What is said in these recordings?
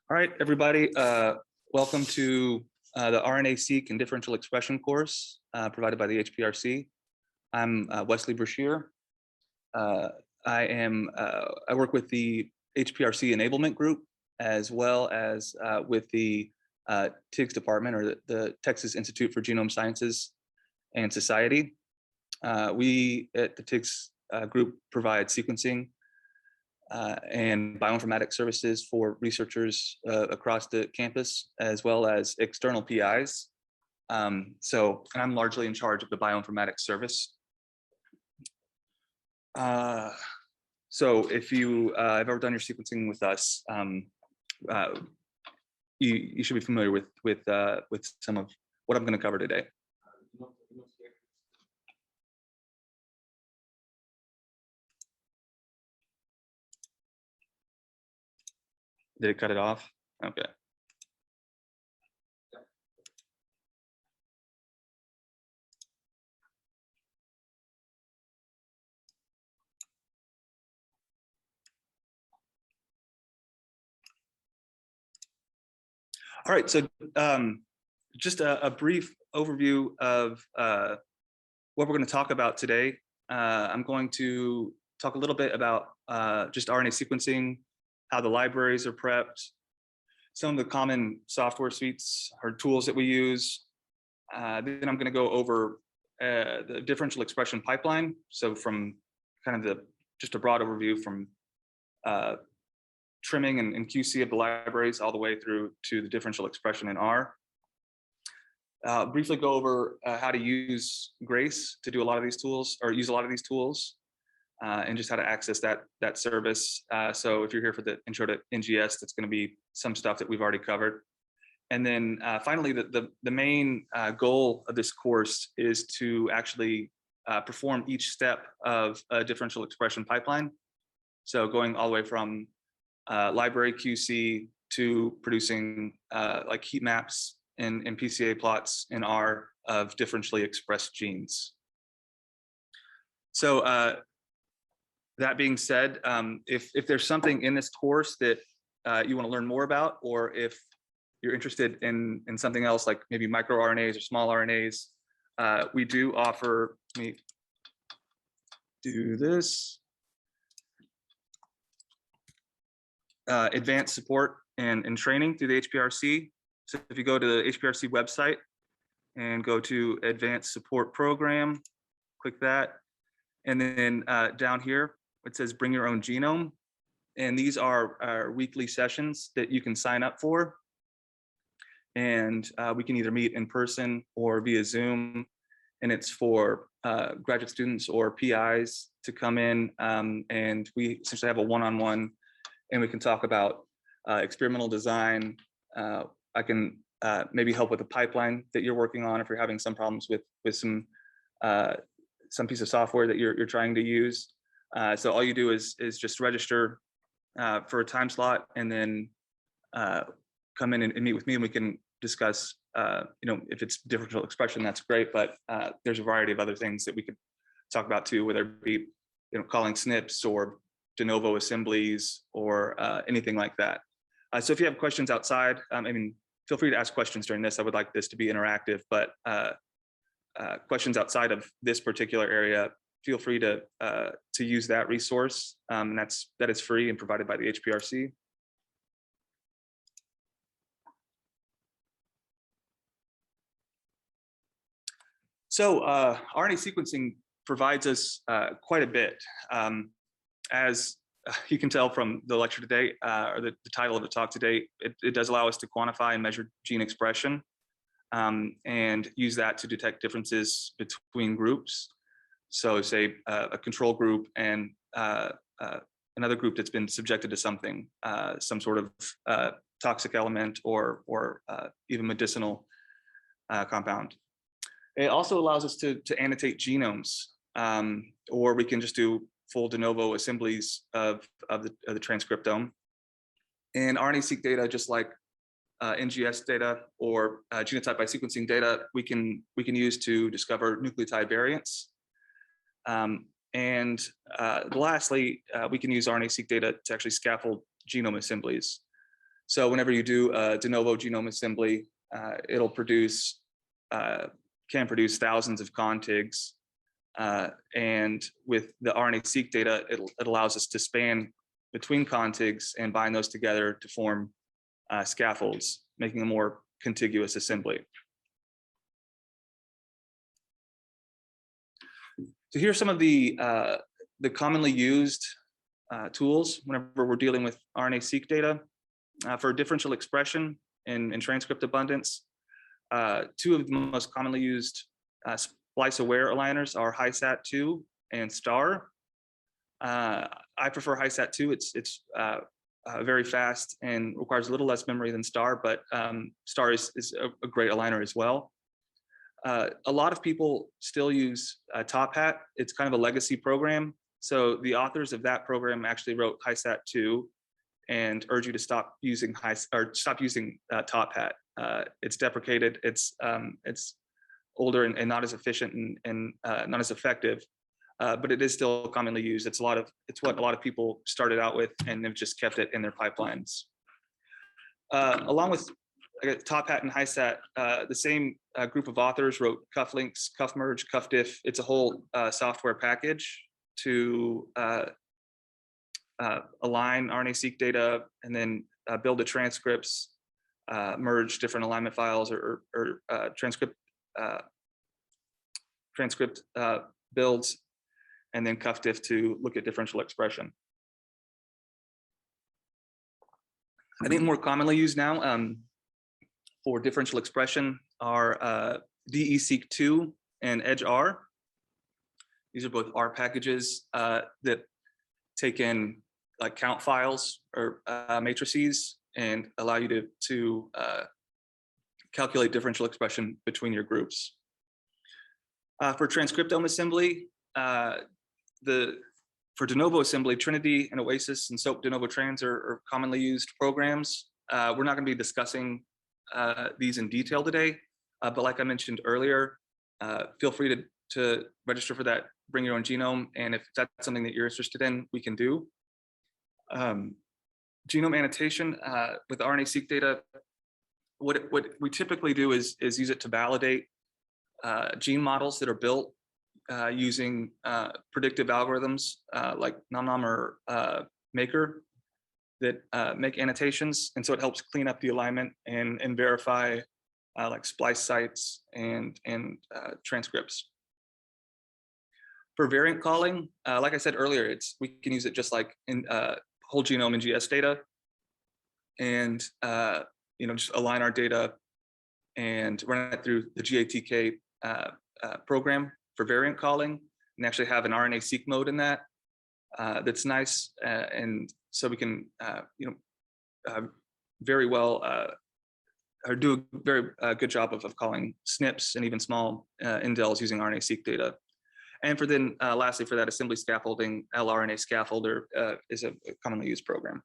All right, everybody, welcome to the RNA-seq and differential expression course provided by the HPRC. I'm Wesley Brashear. I work with the HPRC enablement group as well as with the TIGS department, or the Texas Institute for Genome Sciences and Society. We at the TIGS group provide sequencing and bioinformatics services for researchers across the campus, as well as external PIs. So I'm largely in charge of the bioinformatics service. So if you have ever done your sequencing with us, you should be familiar with some of what I'm going to cover today. Did it cut it off? Okay. All right, so just a brief overview of what we're going to talk about today. I'm going to talk a little bit about just RNA sequencing, how the libraries are prepped, some of the common software suites or tools that we use. Then I'm going to go over the differential expression pipeline. So from kind of just a broad overview from trimming and QC of the libraries all the way through to the differential expression in R. Briefly go over how to use Grace to do a lot of these tools, or use a lot of these tools, and just how to access that service. So if you're here for the intro to NGS, that's going to be some stuff that we've already covered. And then finally, the main goal of this course is to actually perform each step of a differential expression pipeline. So going all the way from library QC to producing like heat maps and PCA plots in R of differentially expressed genes. So that being said, if there's something in this course that you want to learn more about, or if you're interested in something else like maybe microRNAs or small RNAs, we do offer, let me do this, advanced support and training through the HPRC. So if you go to the HPRC website and go to Advanced Support Program, click that, and then down here it says Bring Your Own Genome, and these are our weekly sessions that you can sign up for, and we can either meet in person or via Zoom, and it's for graduate students or PIs to come in, and we essentially have a one-on-one, and we can talk about experimental design. I can maybe help with the pipeline that you're working on if you're having some problems with some piece of software that you're trying to use. So all you do is just register for a time slot, and then come in and meet with me, and we can discuss. If it's differential expression, that's great, but there's a variety of other things that we could talk about too, whether it be calling SNPs or de novo assemblies or anything like that. So if you have questions outside, feel free to ask questions during this. I would like this to be interactive, but questions outside of this particular area, feel free to use that resource. And that is free and provided by the HPRC. So RNA sequencing provides us quite a bit. As you can tell from the lecture today, or the title of the talk today, it does allow us to quantify and measure gene expression, and use that to detect differences between groups. So say a control group and another group that's been subjected to something, some sort of toxic element or even medicinal compound. It also allows us to annotate genomes, or we can just do full de novo assemblies of the transcriptome. And RNA-seq data, just like NGS data or genotype by sequencing data, we can use to discover nucleotide variants. And lastly, we can use RNA-seq data to actually scaffold genome assemblies. So whenever you do a de novo genome assembly, it'll produce, can produce thousands of contigs. And with the RNA-seq data, it allows us to span between contigs and bind those together to form scaffolds, making a more contiguous assembly. So here are some of the commonly used tools whenever we're dealing with RNA-seq data. For differential expression and transcript abundance, two of the most commonly used splice-aware aligners are HiSat2 and STAR. I prefer HiSat2. It's very fast and requires a little less memory than STAR, but STAR is a great aligner as well. A lot of people still use Top Hat. It's kind of a legacy program. So the authors of that program actually wrote HiSat2 and urge you to stop using Top Hat. It's deprecated. It's older and not as efficient and not as effective, but it is still commonly used. It's what a lot of people started out with, and they've just kept it in their pipelines. Along with Top Hat and HiSat, the same group of authors wrote cufflinks, cuffmerge, cuffdiff. It's a whole software package to align RNA-seq data and then build the transcripts, merge different alignment files or transcript builds, and then cuffdiff to look at differential expression. I think more commonly used now for differential expression are DE-seq2 and EDGE-R. These are both R packages that take in like count files or matrices and allow you to calculate differential expression between your groups. For transcriptome assembly, for de novo assembly, Trinity and Oasis and SOAP de novo trans are commonly used programs. We're not going to be discussing these in detail today, but like I mentioned earlier, feel free to register for that, bring your own genome, and if that's something that you're interested in, we can do. Genome annotation with RNA-seq data, what we typically do is use it to validate gene models that are built using predictive algorithms like NumNum or Maker that make annotations, and so it helps clean up the alignment and verify like splice sites and transcripts. For variant calling, like I said earlier, we can use it just like in whole genome NGS data, and just align our data and run it through the GATK program for variant calling, and actually have an RNA-seq mode in that. That's nice, and so we can very well or do a very good job of calling SNPs and even small indels using RNA-seq data. And for then, lastly, for that assembly scaffolding, LRNA scaffolder is a commonly used program.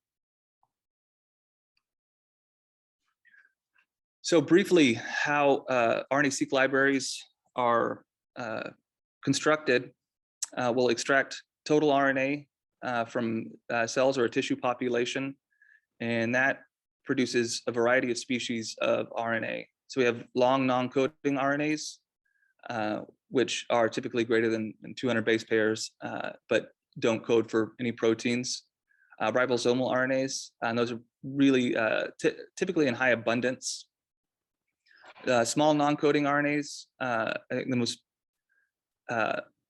So briefly, how RNA-seq libraries are constructed. We'll extract total RNA from cells or a tissue population, and that produces a variety of species of RNA. So we have long non-coding RNAs, which are typically greater than 200 base pairs, but don't code for any proteins. Ribosomal RNAs, and those are really typically in high abundance. Small non-coding RNAs, I think the most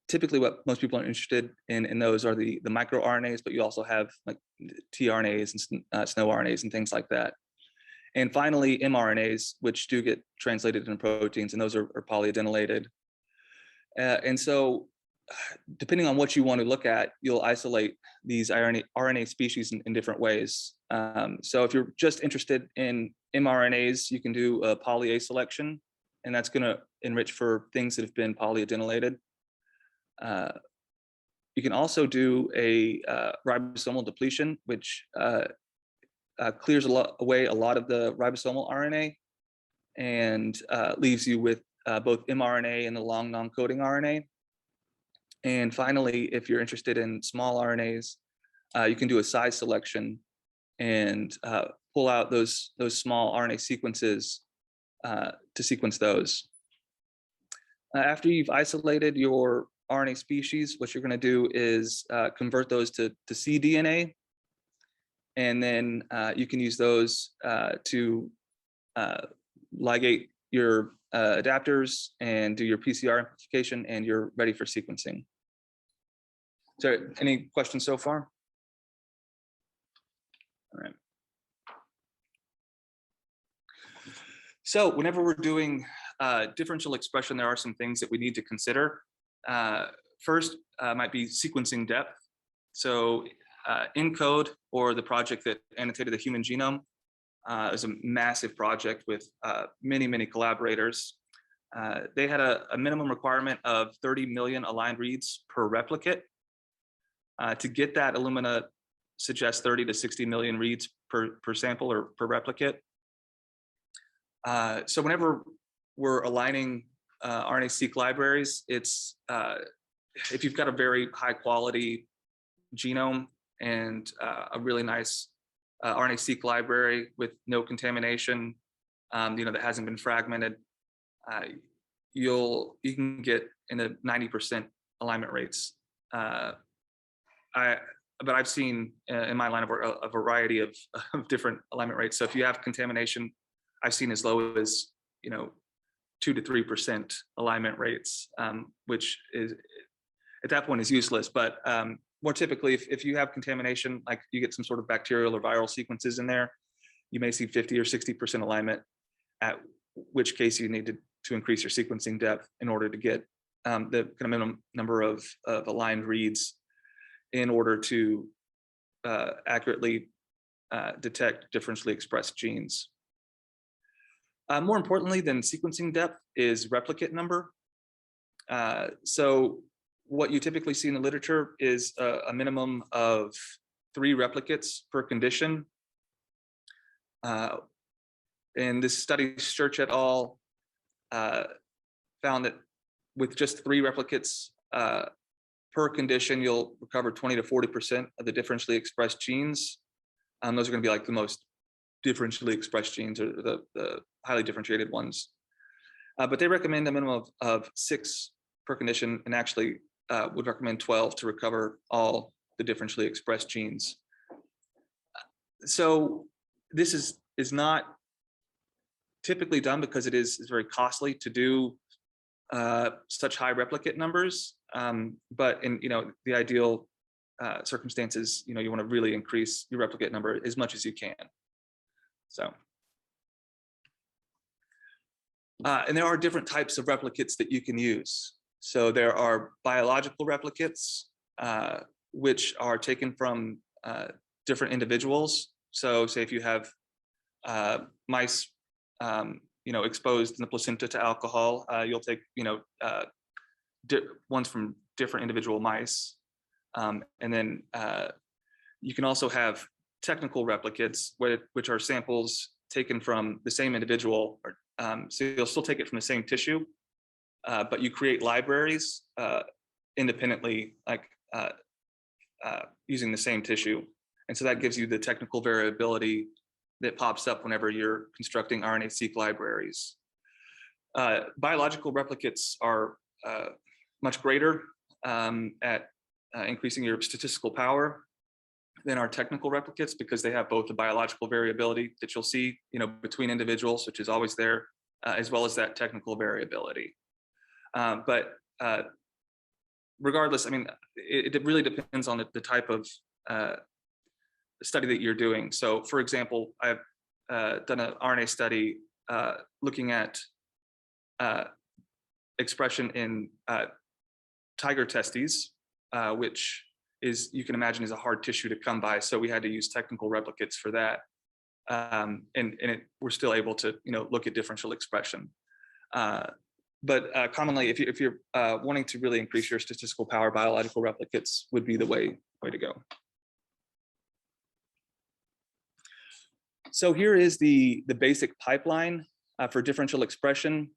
typically what most people are interested in those are the microRNAs, but you also have like tRNAs and SNO RNAs and things like that. And finally, mRNAs, which do get translated into proteins, and those are polyadenylated. And so depending on what you want to look at, you'll isolate these RNA species in different ways. So if you're just interested in mRNAs, you can do a poly A selection, and that's going to enrich for things that have been polyadenylated. You can also do a ribosomal depletion, which clears away a lot of the ribosomal RNA and leaves you with both mRNA and the long non-coding RNA. And finally, if you're interested in small RNAs, you can do a size selection and pull out those small RNA sequences to sequence those. After you've isolated your RNA species, what you're going to do is convert those to cDNA, and then you can use those to ligate your adapters and do your PCR amplification, and you're ready for sequencing. So, any questions so far? All right. So whenever we're doing differential expression, there are some things that we need to consider. First might be sequencing depth. So ENCODE, or the project that annotated the human genome, is a massive project with many collaborators. They had a minimum requirement of 30 million aligned reads per replicate. To get that, Illumina suggests 30 to 60 million reads per sample or per replicate. So whenever we're aligning RNA-seq libraries, it's if you've got a very high quality genome and a really nice RNA-seq library with no contamination, that hasn't been fragmented, you can get in the 90% alignment rates. But I've seen in my line of work a variety of different alignment rates. So if you have contamination, I've seen as low as 2 to 3% alignment rates, which is at that point is useless. But more typically, if you have contamination, like you get some sort of bacterial or viral sequences in there, you may see 50 or 60% alignment, at which case you need to increase your sequencing depth in order to get the kind of minimum number of aligned reads in order to accurately detect differentially expressed genes. More importantly than sequencing depth is replicate number. So what you typically see in the literature is a minimum of 3 replicates per condition. And this study, Sturch et al. Found that with just 3 replicates per condition, you'll recover 20 to 40% of the differentially expressed genes. Those are going to be like the most differentially expressed genes, or the highly differentiated ones. But they recommend a minimum of 6 per condition, and actually would recommend 12 to recover all the differentially expressed genes. So this is not typically done because it is very costly to do such high replicate numbers. But in the ideal circumstances, you want to really increase your replicate number as much as you can. So, and there are different types of replicates that you can use. So there are biological replicates, which are taken from different individuals. So say if you have mice, exposed in the placenta to alcohol, you'll take, ones from different individual mice. And then you can also have technical replicates, which are samples taken from the same individual. So you'll still take it from the same tissue, but you create libraries independently, like using the same tissue. And so that gives you the technical variability that pops up whenever you're constructing RNA-seq libraries. Biological replicates are much greater at increasing your statistical power than our technical replicates, because they have both the biological variability that you'll see, between individuals, which is always there, as well as that technical variability. But regardless, I mean, it really depends on the type of study that you're doing. So, for example, I've done an RNA study looking at expression in tiger testes, which is, you can imagine, is a hard tissue to come by. So we had to use technical replicates for that. And we're still able to, look at differential expression. But commonly, if you're wanting to really increase your statistical power, biological replicates would be the way to go. So here is the basic pipeline for differential expression.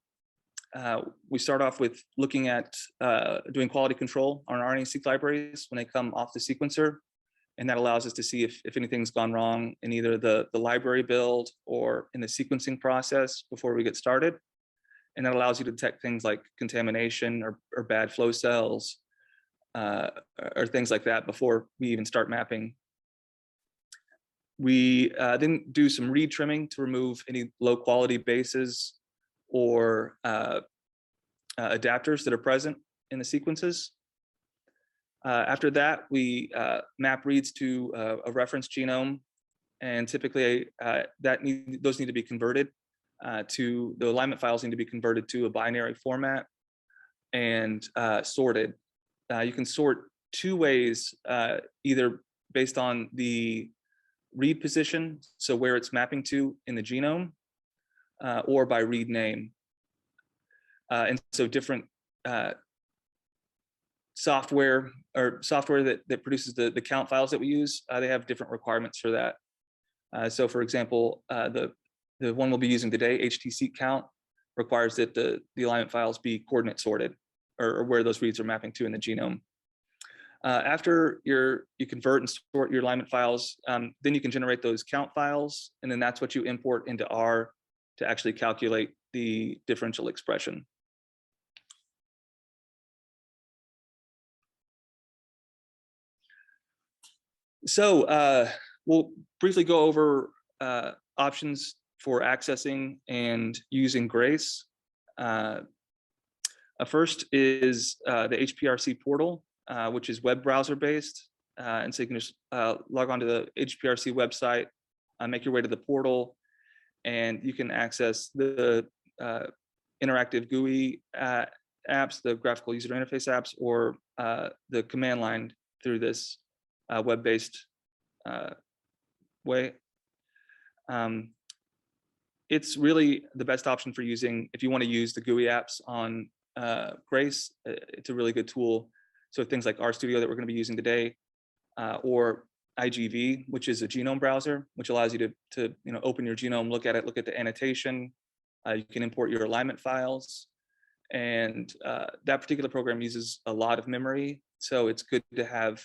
We start off with looking at doing quality control on RNA-seq libraries when they come off the sequencer. And that allows us to see if anything's gone wrong in either the library build or in the sequencing process before we get started. And that allows you to detect things like contamination or bad flow cells or things like that before we even start mapping. We then do some read trimming to remove any low quality bases or adapters that are present in the sequences. After that, we map reads to a reference genome, and typically those need to be converted to the alignment files need to be converted to a binary format and sorted. You can sort two ways, either based on the read position, so where it's mapping to in the genome, or by read name. And so different software that produces the count files that we use, they have different requirements for that. So for example, the one we'll be using today, HT-seq count, requires that the alignment files be coordinate sorted, or where those reads are mapping to in the genome. After you convert and sort your alignment files, then you can generate those count files, and then that's what you import into R to actually calculate the differential expression. So we'll briefly go over options for accessing and using GRACE. First is the HPRC portal, which is web browser based. And so you can just log on to the HPRC website, make your way to the portal, and you can access the interactive GUI apps, the graphical user interface apps, or the command line through this web-based way. It's really the best option for using, if you want to use the GUI apps on GRACE, it's a really good tool. So things like RStudio that we're going to be using today, or IGV, which is a genome browser, which allows you to open your genome, look at it, look at the annotation. You can import your alignment files, and that particular program uses a lot of memory. So it's good to have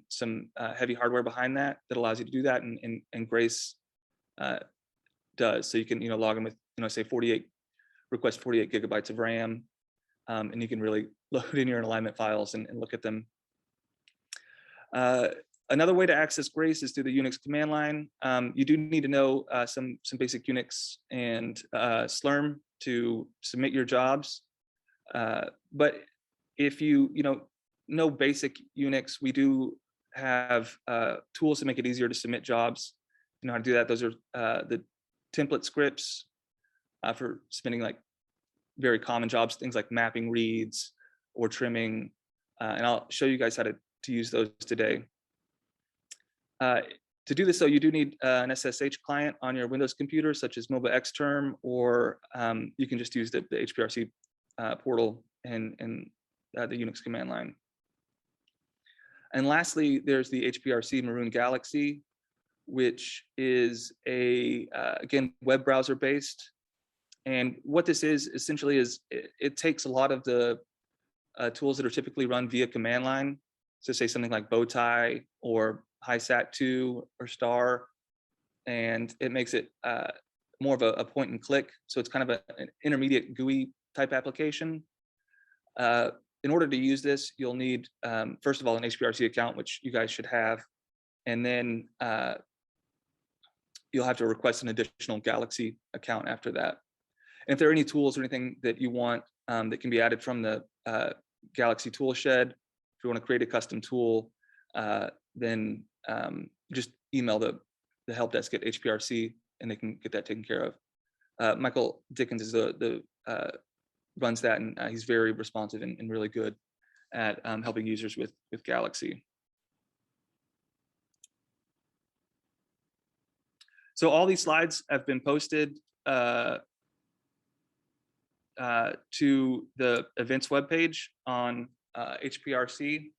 some heavy hardware behind that allows you to do that, and GRACE does. So you can log in with say 48 gigabytes of RAM, and you can really load in your alignment files and look at them. Another way to access GRACE is through the Unix command line. You do need to know some basic Unix and Slurm to submit your jobs. But if you know basic Unix, we do have tools to make it easier to submit jobs. You know how to do that. Those are the template scripts for submitting like very common jobs, things like mapping reads or trimming. And I'll show you guys how to use those today. To do this, though, you do need an SSH client on your Windows computer, such as MOBA Xterm, or you can just use the HPRC portal and the Unix command line. And lastly, there's the HPRC Maroon Galaxy, which is again, web browser based. And what this is essentially is it takes a lot of the tools that are typically run via command line. So say something like Bowtie or HiSat2 or Star, and it makes it more of a point and click. So it's kind of an intermediate GUI type application. In order to use this, you'll need, first of all, an HPRC account, which you guys should have. And then you'll have to request an additional Galaxy account after that. And if there are any tools or anything that you want that can be added from the Galaxy tool shed, if you want to create a custom tool, then just email the help desk at HPRC and they can get that taken care of. Michael Dickens is runs that, and he's very responsive and really good at helping users with Galaxy. So all these slides have been posted to the events webpage on HPRC.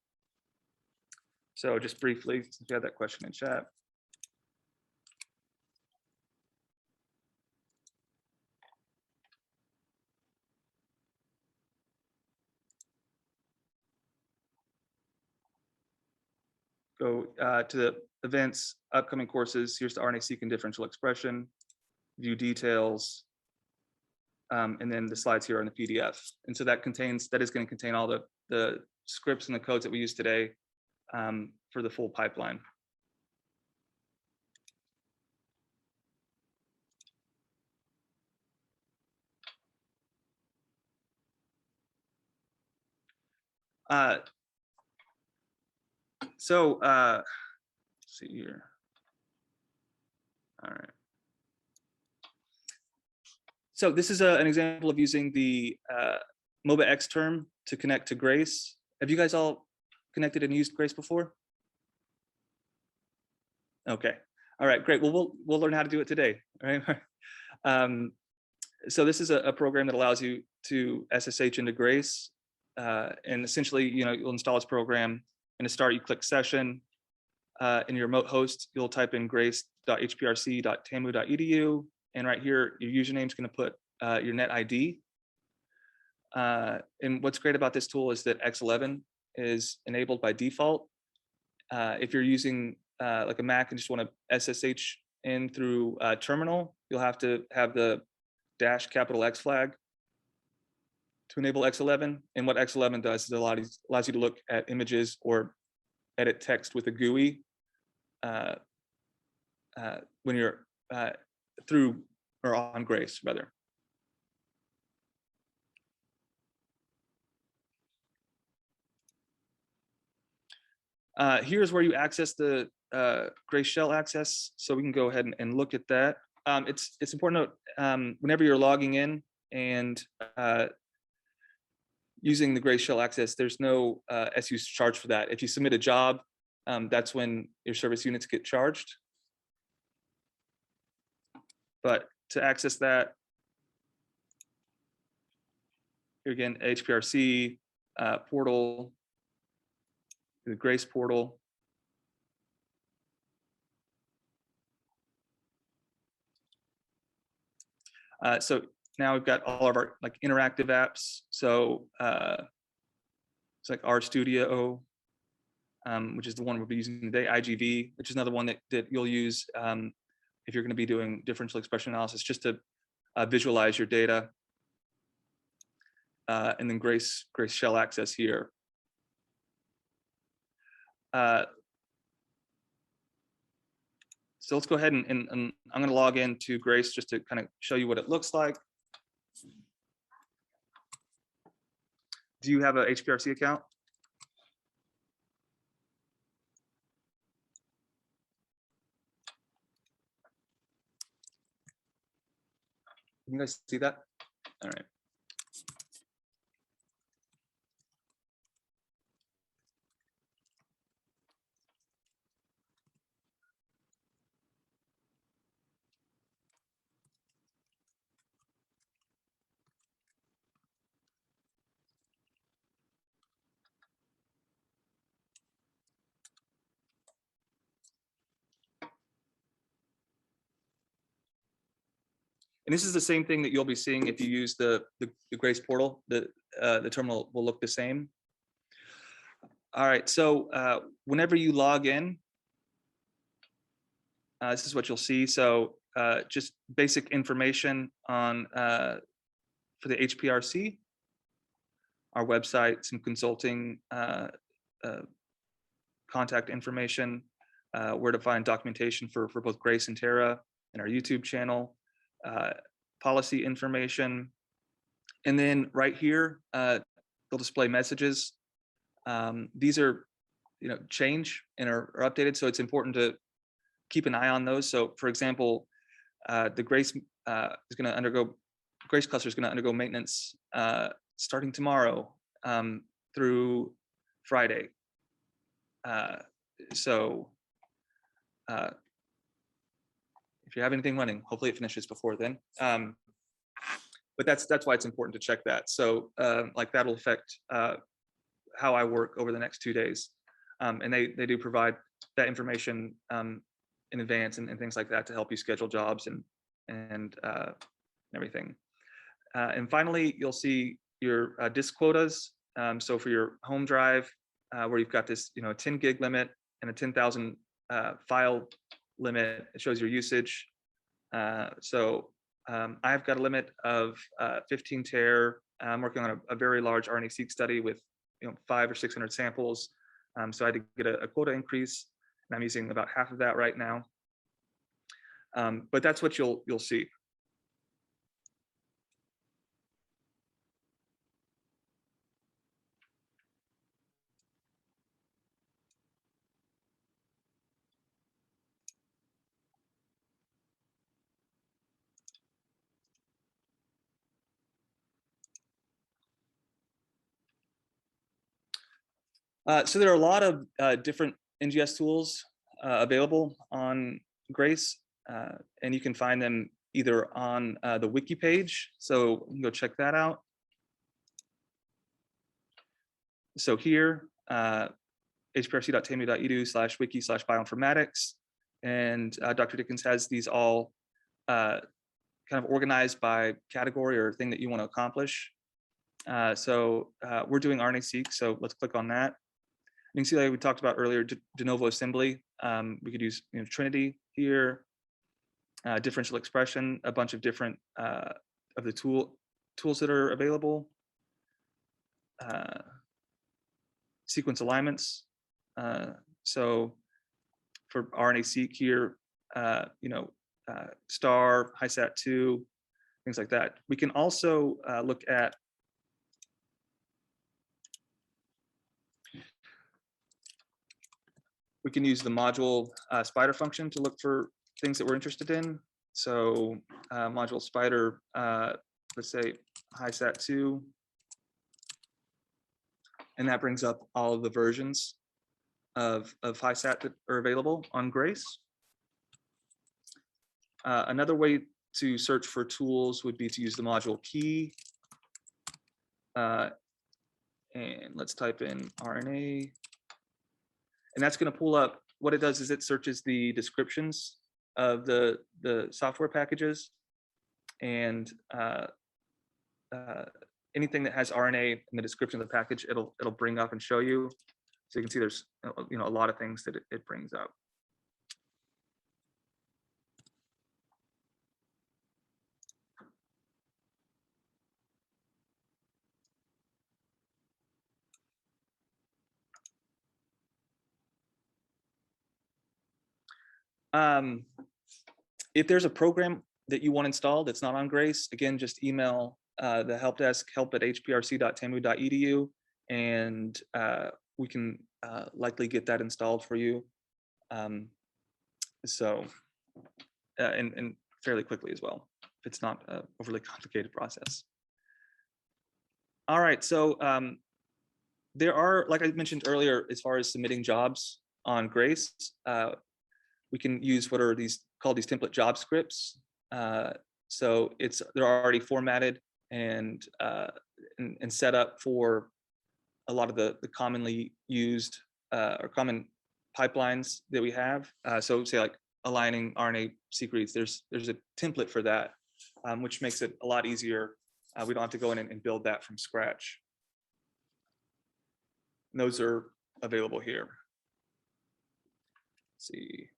So just briefly, since we had that question in chat. go to the events, upcoming courses. Here's the RNA-seq and differential expression, view details, and then the slides here are in the PDF. And so that is going to contain all the scripts and the codes that we use today for the full pipeline. Let's see here. All right. So this is an example of using the MOBA-X term to connect to Grace. Have you guys all connected and used Grace before? Okay. All right, great. Well, we'll learn how to do it today. All right. So this is a program that allows you to SSH into Grace. And essentially, you'll install this program. And to start, you click session. In your remote host, you'll type in grace.hprc.tamu.edu. And right here, your username is going to put your net ID. And what's great about this tool is that X11 is enabled by default. If you're using like a Mac and just want to SSH in through terminal, you'll have to have the --X flag to enable X11. And what X11 does is it allows you to look at images or edit text with a GUI when you're through or on Grace, rather. Here's where you access the Grace shell access. So we can go ahead and look at that. It's important to note, whenever you're logging in and using the Grace shell access, there's no SU charge for that. If you submit a job, that's when your service units get charged. But to access that, here again, HPRC portal, the Grace portal. So now we've got all of our like interactive apps. So it's like RStudio, which is the one we'll be using today. IGV, which is another one that you'll use if you're going to be doing differential expression analysis, just to visualize your data. And then Grace shell access here. So let's go ahead and I'm going to log into Grace just to kind of show you what it looks like. Do you have a HPRC account? Can you guys see that? All right. And this is the same thing that you'll be seeing if you use the Grace portal. The terminal will look the same. All right, so whenever you log in, this is what you'll see. So just basic information on for the HPRC, our website, some consulting contact information, where to find documentation for both Grace and Terra, and our YouTube channel, policy information. And then right here, they'll display messages. These are, change and are updated. So it's important to keep an eye on those. So for example, the Grace Grace cluster is going to undergo maintenance starting tomorrow through Friday. So if you have anything running, hopefully it finishes before then. But that's why it's important to check that. So like that'll affect how I work over the next 2 days. And they do provide that information in advance and things like that to help you schedule jobs and everything. And finally, you'll see your disk quotas. So for your home drive, where you've got this 10 gig limit, and a 10,000 file limit. It shows your usage. I've got a limit of 15 tera. I'm working on a very large RNA-seq study with 500 or 600 samples. So I had to get a quota increase, and I'm using about half of that right now. But that's what you'll see. So there are a lot of different NGS tools available on Grace, and you can find them either on the wiki page. So you can go check that out. So here, hprc.tamu.edu/wiki/bioinformatics, and Dr. Dickens has these all kind of organized by category or thing that you want to accomplish. We're doing RNA-seq, so let's click on that. You can see, like we talked about earlier, de novo assembly. We could use Trinity here, differential expression, a bunch of different of the tools that are available. Sequence alignments. So for RNA-seq here, STAR, HiSat2, things like that. We can also look at we can use the module spider function to look for things that we're interested in. So module spider, let's say HiSat2, and that brings up all of the versions of HiSat that are available on Grace. Another way to search for tools would be to use the module key. And let's type in RNA. And that's going to pull up, what it does is it searches the descriptions of the software packages, and anything that has RNA in the description of the package, it'll bring up and show you. So you can see there's a lot of things that it brings up. If there's a program that you want installed that's not on Grace, again, just email the help desk, help@hprc.tamu.edu, and we can likely get that installed for you. And fairly quickly as well, if it's not an overly complicated process. All right, so there are, like I mentioned earlier, as far as submitting jobs on Grace, we can use what are called these template job scripts. So they're already formatted and set up for a lot of the commonly used or common pipelines that we have. So say like aligning RNA-seq reads, there's a template for that, which makes it a lot easier. We don't have to go in and build that from scratch. And those are available here. Let's see.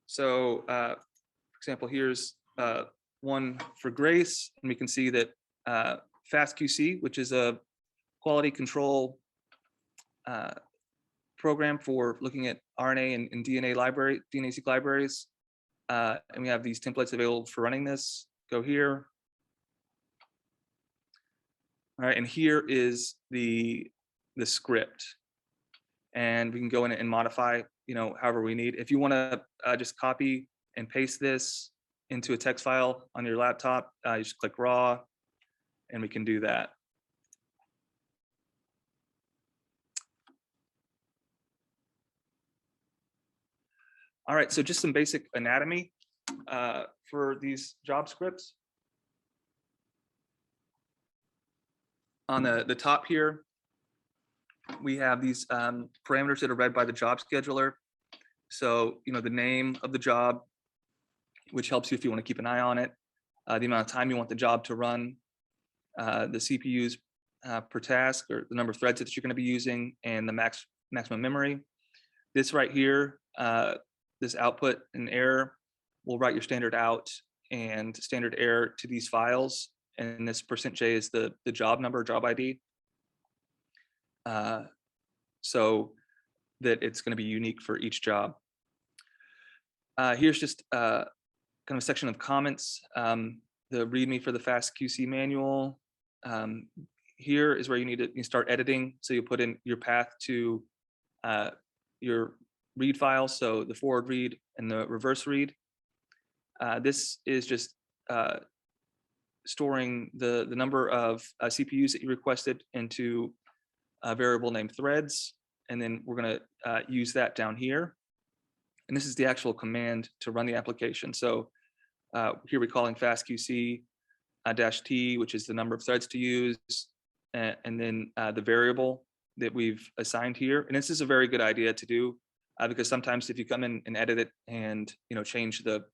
So, for example, here's one for Grace, and we can see that FastQC, which is a quality control program for looking at RNA and DNA-seq libraries, and we have these templates available for running this. Go here. All right, and here is the script, and we can go in and modify, however we need. If you want to just copy and paste this into a text file on your laptop, you just click raw, and we can do that. All right, so just some basic anatomy for these job scripts. On the top here, we have these parameters that are read by the job scheduler. So, the name of the job, which helps you if you want to keep an eye on it, the amount of time you want the job to run, the CPU's per task, or the number of threads that you're going to be using, and the maximum memory. This right here, this output and error, will write your standard out and standard error to these files. And this %J is the job number, job ID. So that it's going to be unique for each job. Here's just kind of a section of comments. The README for the FastQC manual. Here is where you need to start editing. So you put in your path to your read file, so the forward read and the reverse read. This is just storing the number of CPUs that you requested into a variable named threads, and then we're going to use that down here. And this is the actual command to run the application. So here we're calling FastQC -T, which is the number of threads to use, and then the variable that we've assigned here. And this is a very good idea to do because sometimes if you come in and edit it and change the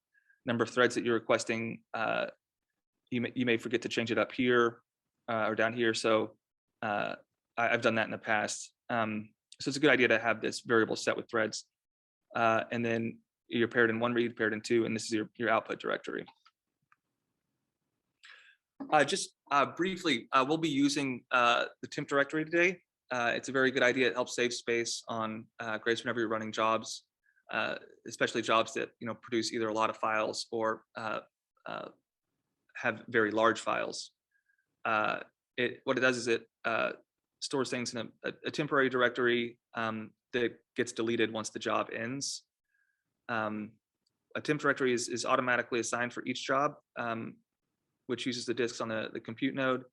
number of threads that you're requesting, you may forget to change it up here or down here. So I've done that in the past. So it's a good idea to have this variable set with threads. And then you're paired in one read, paired in two, and this is your output directory. Just briefly, we'll be using the temp directory today. It's a very good idea. It helps save space on Grace whenever you're running jobs, especially jobs that produce either a lot of files or have very large files. What it does is it stores things in a temporary directory that gets deleted once the job ends. A temp directory is automatically assigned for each job, which uses the disks on the compute node.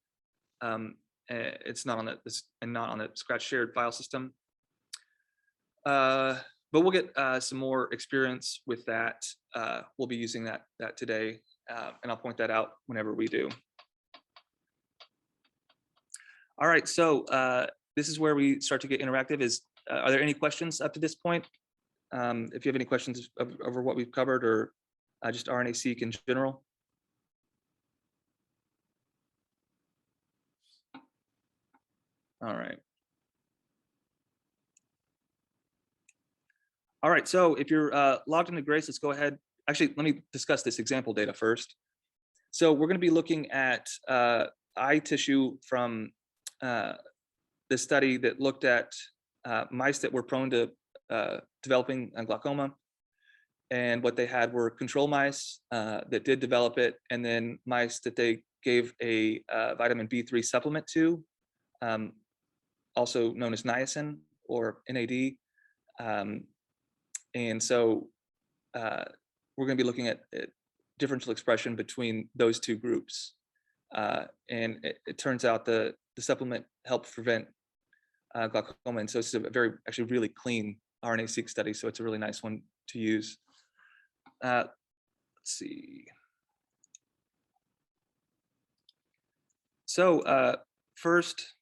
It's not on the Scratch shared file system. But we'll get some more experience with that. We'll be using that today, and I'll point that out whenever we do. All right, so this is where we start to get interactive. Are there any questions up to this point? If you have any questions over what we've covered, or just RNA-seq in general. All right. All right, so if you're logged into Grace, let's go ahead. Actually, let me discuss this example data first. So we're going to be looking at eye tissue from the study that looked at mice that were prone to developing glaucoma. And what they had were control mice that did develop it, and then mice that they gave a vitamin B3 supplement to, also known as niacin or NAD. And so we're going to be looking at differential expression between those two groups. And it turns out the supplement helped prevent glaucoma. And so it's a actually really clean RNA-seq study. So it's a really nice one to use. Let's see. So first,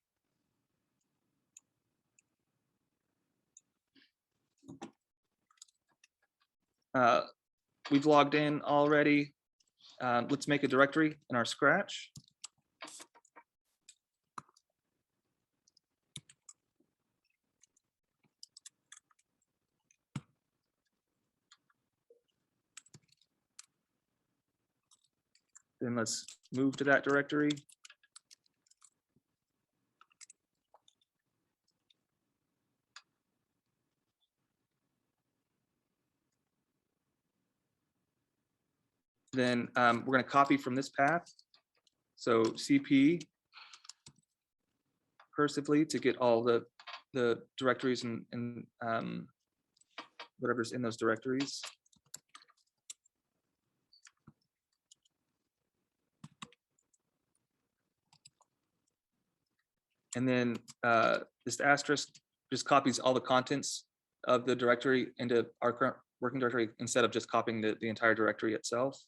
we've logged in already. Let's make a directory in our Scratch. Then let's move to that directory. Then we're going to copy from this path. So CP cursively to get all the directories and whatever's in those directories. And then this asterisk just copies all the contents of the directory into our current working directory instead of just copying the entire directory itself.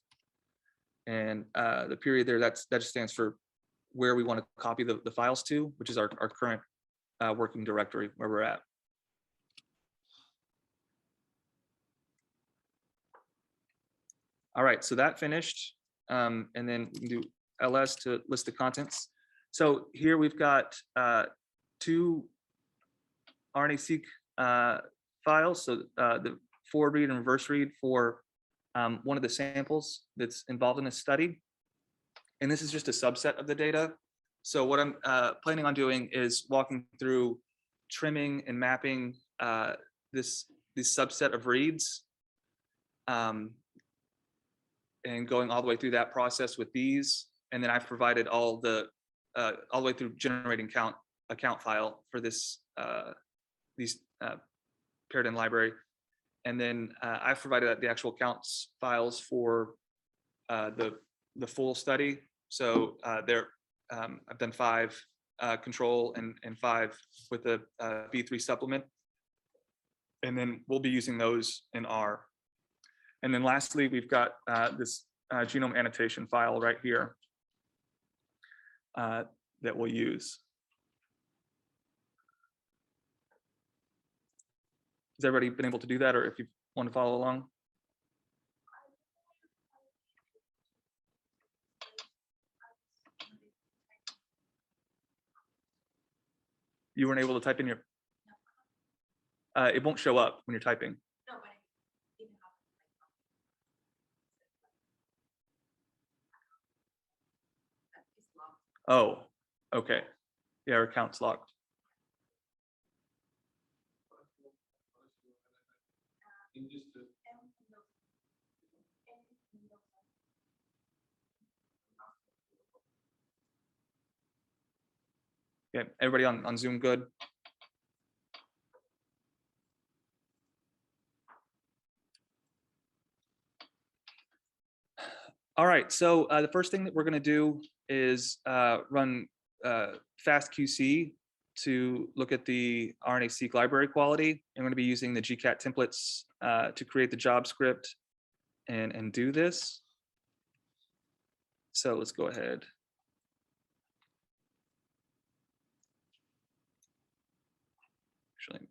And the period there, that just stands for where we want to copy the files to, which is our current working directory where we're at. All right, so that finished. And then we can do ls to list the contents. So here we've got two RNA-seq files. So the forward read and reverse read for one of the samples that's involved in this study. And this is just a subset of the data. So what I'm planning on doing is walking through trimming and mapping this subset of reads, and going all the way through that process with these. And then I've provided all the way through generating account file for this these paired in library. And then I've provided the actual counts files for the full study. So I've done 5 control and 5 with the B3 supplement. And then we'll be using those in R. And then lastly, we've got this genome annotation file right here that we'll use. Has everybody been able to do that, or if you want to follow along? You weren't able to type in your, it won't show up when you're typing. Oh, okay. Yeah, our account's locked. Okay, everybody on Zoom good? All right, so the first thing that we're going to do is run FastQC to look at the RNA-seq library quality. I'm going to be using the GCAT templates to create the job script and do this. So let's go ahead. Actually,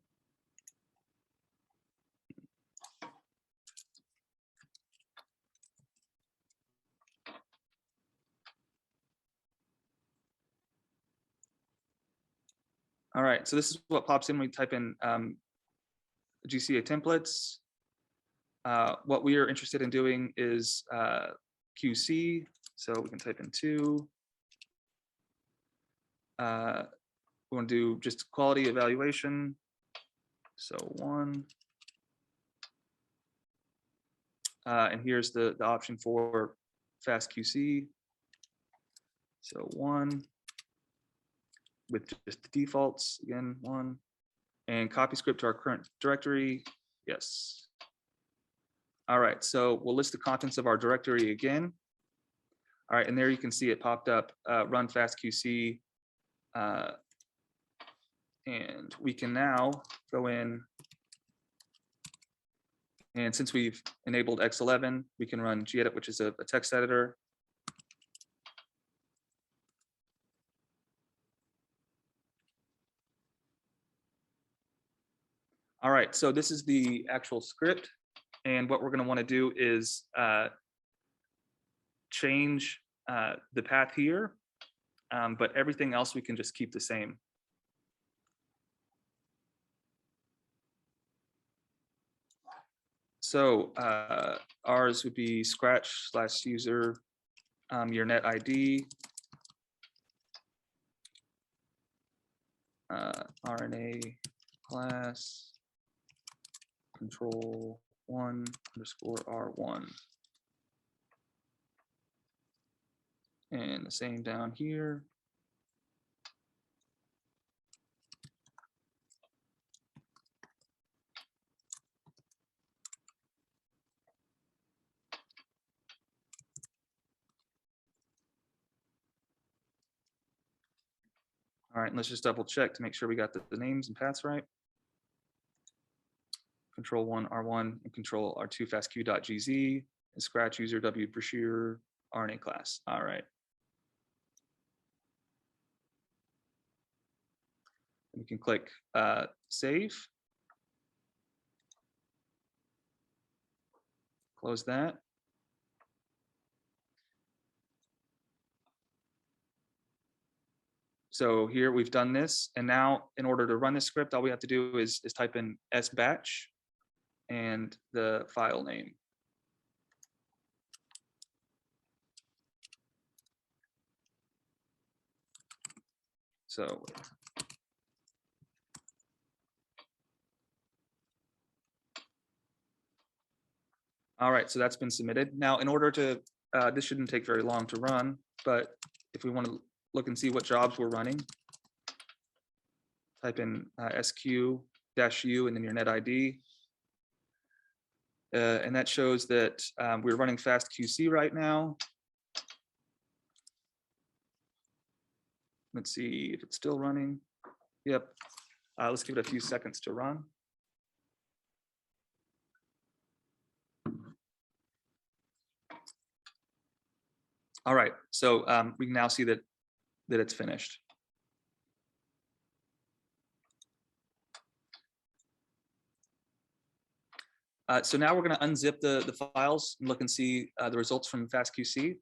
all right, so this is what pops in when we type in GCA templates. What we are interested in doing is QC, so we can type in 2. We want to do just quality evaluation, so 1. And here's the option for FastQC, so 1. With just the defaults, again, 1. And copy script to our current directory, yes. All right, so we'll list the contents of our directory again. All right, and there you can see it popped up, run FastQC. And we can now go in, and since we've enabled X11, we can run gedit, which is a text editor. All right, so this is the actual script. And what we're going to want to do is change the path here, but everything else we can just keep the same. So ours would be scratch/user, your net ID, RNA class, control 1 underscore R1. And the same down here. All right, and let's just double check to make sure we got the names and paths right. Control 1 R1 and control R2 fastq.gz and scratch user W brochure RNA class. All right. And we can click save. Close that. So here we've done this, and now in order to run this script, all we have to do is type in sbatch and the file name. So all right, so that's been submitted. Now, in order to, this shouldn't take very long to run, but if we want to look and see what jobs we're running, type in sq-u and then your net ID. And that shows that we're running FastQC right now. Let's see if it's still running. Yep. Let's give it a few seconds to run. All right, so we can now see that it's finished. So now we're going to unzip the files and look and see the results from FastQC.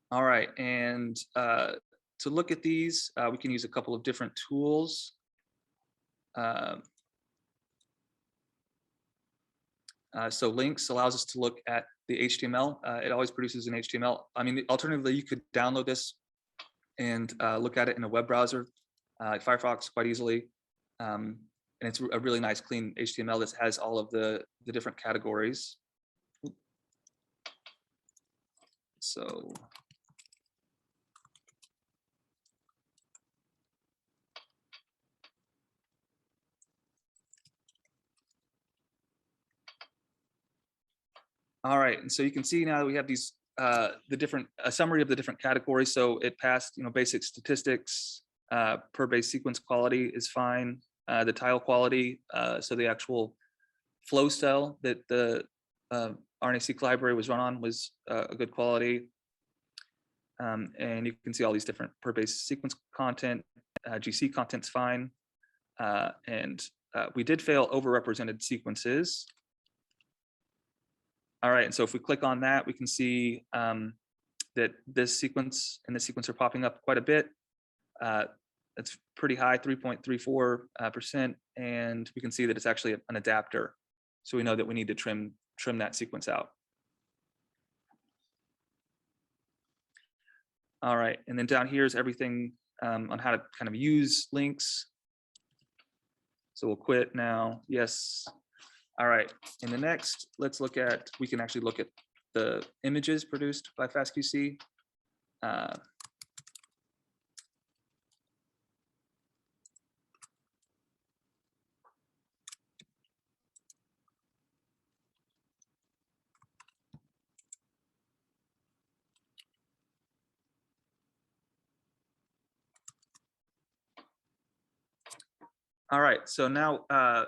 All right, and to look at these, we can use a couple of different tools. So links allows us to look at the HTML. It always produces an HTML. I mean, alternatively, you could download this and look at it in a web browser, Firefox, quite easily. And it's a really nice, clean HTML that has all of the different categories. So all right, and so you can see now that we have these a summary of the different categories. So it passed, basic statistics, per base sequence quality is fine. The tile quality, so the actual flow cell that the RNA-seq library was run on was a good quality. And you can see all these different per base sequence content. GC content's fine. And we did fail overrepresented sequences. All right, and so if we click on that, we can see that this sequence and this sequence are popping up quite a bit. It's pretty high, 3.34%, and we can see that it's actually an adapter. So we know that we need to trim that sequence out. All right, and then down here is everything on how to kind of use links. So we'll quit now. Yes. All right, in the next, we can actually look at the images produced by FastQC. All right, so now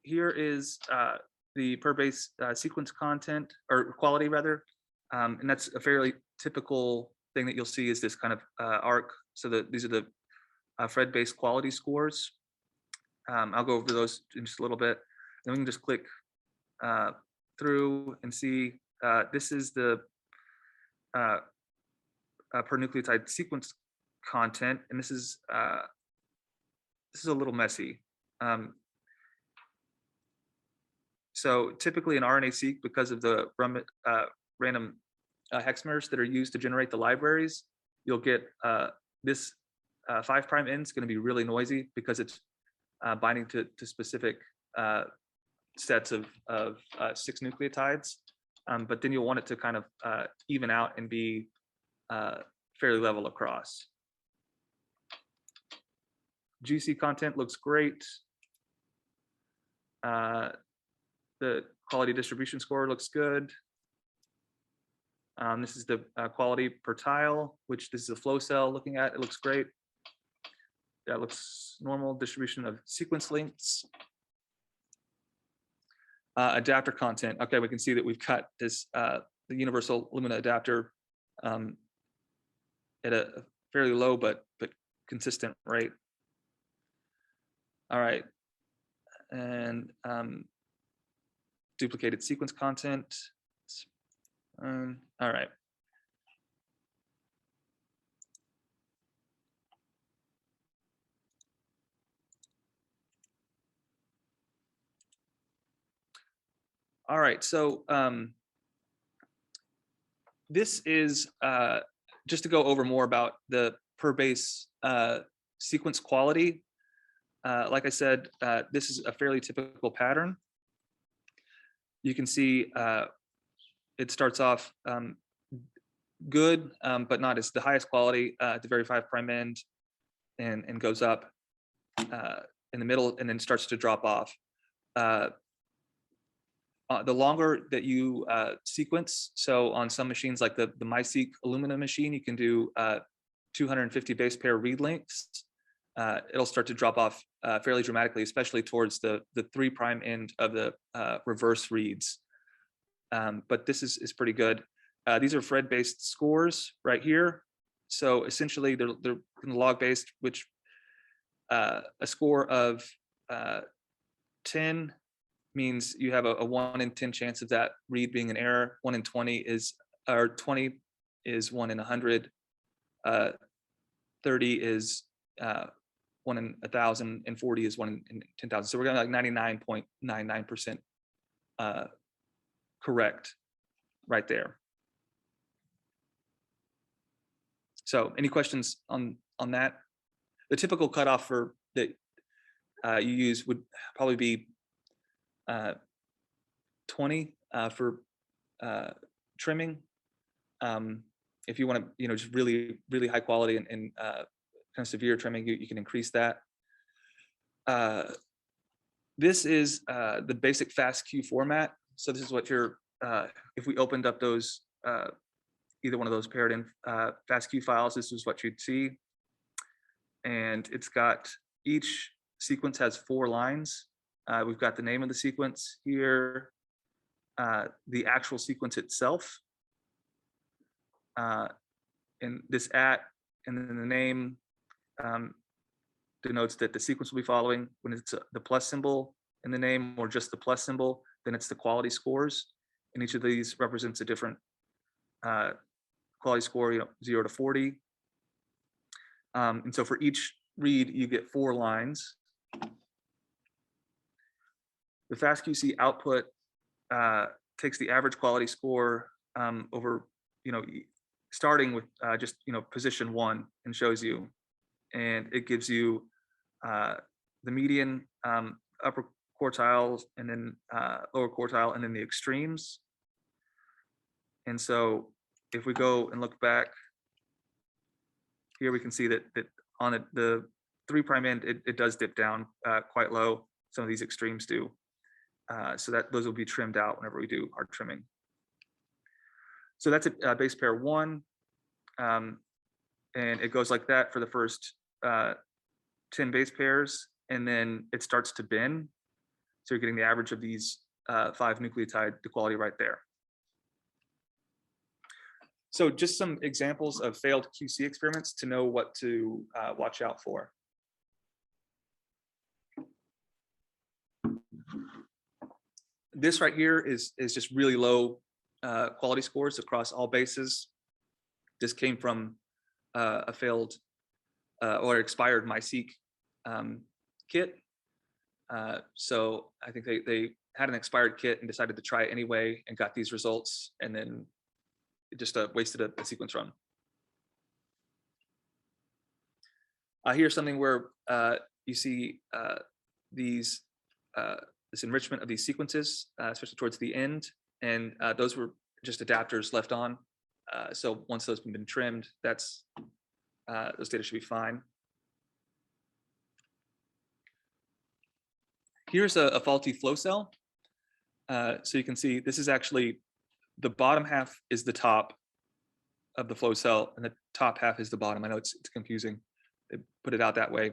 here is the per base sequence content, or quality rather, and that's a fairly typical thing that you'll see is this kind of arc. So these are the Fred-based quality scores. I'll go over those in just a little bit. Then we can just click through and see this is the per nucleotide sequence content, and this is a little messy. So typically in RNA-seq, because of the random hexmers that are used to generate the libraries, you'll get this 5' end is going to be really noisy because it's binding to specific sets of 6 nucleotides. But then you'll want it to kind of even out and be fairly level across. GC content looks great. The quality distribution score looks good. This is the quality per tile, which this is a flow cell looking at. It looks great. That looks normal. Distribution of sequence lengths. Adapter content. Okay, we can see that we've cut this the universal Lumina adapter at a fairly low but consistent rate. All right, and duplicated sequence content. All right. All right, so this is just to go over more about the per base sequence quality. Like I said, this is a fairly typical pattern. You can see it starts off good, but not as the highest quality at the very 5' end, and goes up in the middle, and then starts to drop off. The longer that you sequence, so on some machines like the MySeq Illumina machine, you can do 250 base pair read lengths. It'll start to drop off fairly dramatically, especially towards the 3' end of the reverse reads. But this is pretty good. These are Fred-based scores right here. So essentially, they're log-based, which a score of 10 means you have a 1 in 10 chance of that read being an error. 1 in 20 is, or 20 is 1 in 100. 30 is 1 in 1,000, and 40 is 1 in 10,000. So we're going to like 99.99% correct right there. So any questions on that? The typical cutoff for that you use would probably be 20 for trimming. If you want to, just really high quality and kind of severe trimming, you can increase that. This is the basic FastQ format. So this is what you're, if we opened up those, either one of those paired in FastQ files, this is what you'd see. And it's got, each sequence has 4 lines. We've got the name of the sequence here, the actual sequence itself, and this @ and then the name denotes that the sequence will be following. When it's the plus symbol in the name or just the plus symbol, then it's the quality scores. And each of these represents a different quality score, 0 to 40. And so for each read, you get 4 lines. The FastQC output takes the average quality score over, starting with just, position 1 and shows you, and it gives you the median, upper quartiles, and then lower quartile, and then the extremes. And so if we go and look back here, we can see that on the 3' end, it does dip down quite low. Some of these extremes do. So that those will be trimmed out whenever we do our trimming. So that's a base pair 1. And it goes like that for the first 10 base pairs, and then it starts to bin. So you're getting the average of these 5 nucleotide equality right there. So just some examples of failed QC experiments to know what to watch out for. This right here is just really low quality scores across all bases. This came from a failed or expired MySeq kit. So I think they had an expired kit and decided to try it anyway and got these results, and then it just wasted a sequence run. Here's something where you see these this enrichment of these sequences, especially towards the end, and those were just adapters left on. So once those have been trimmed, that's those data should be fine. Here's a faulty flow cell. So you can see this is actually the bottom half is the top of the flow cell, and the top half is the bottom. I know it's confusing. They put it out that way,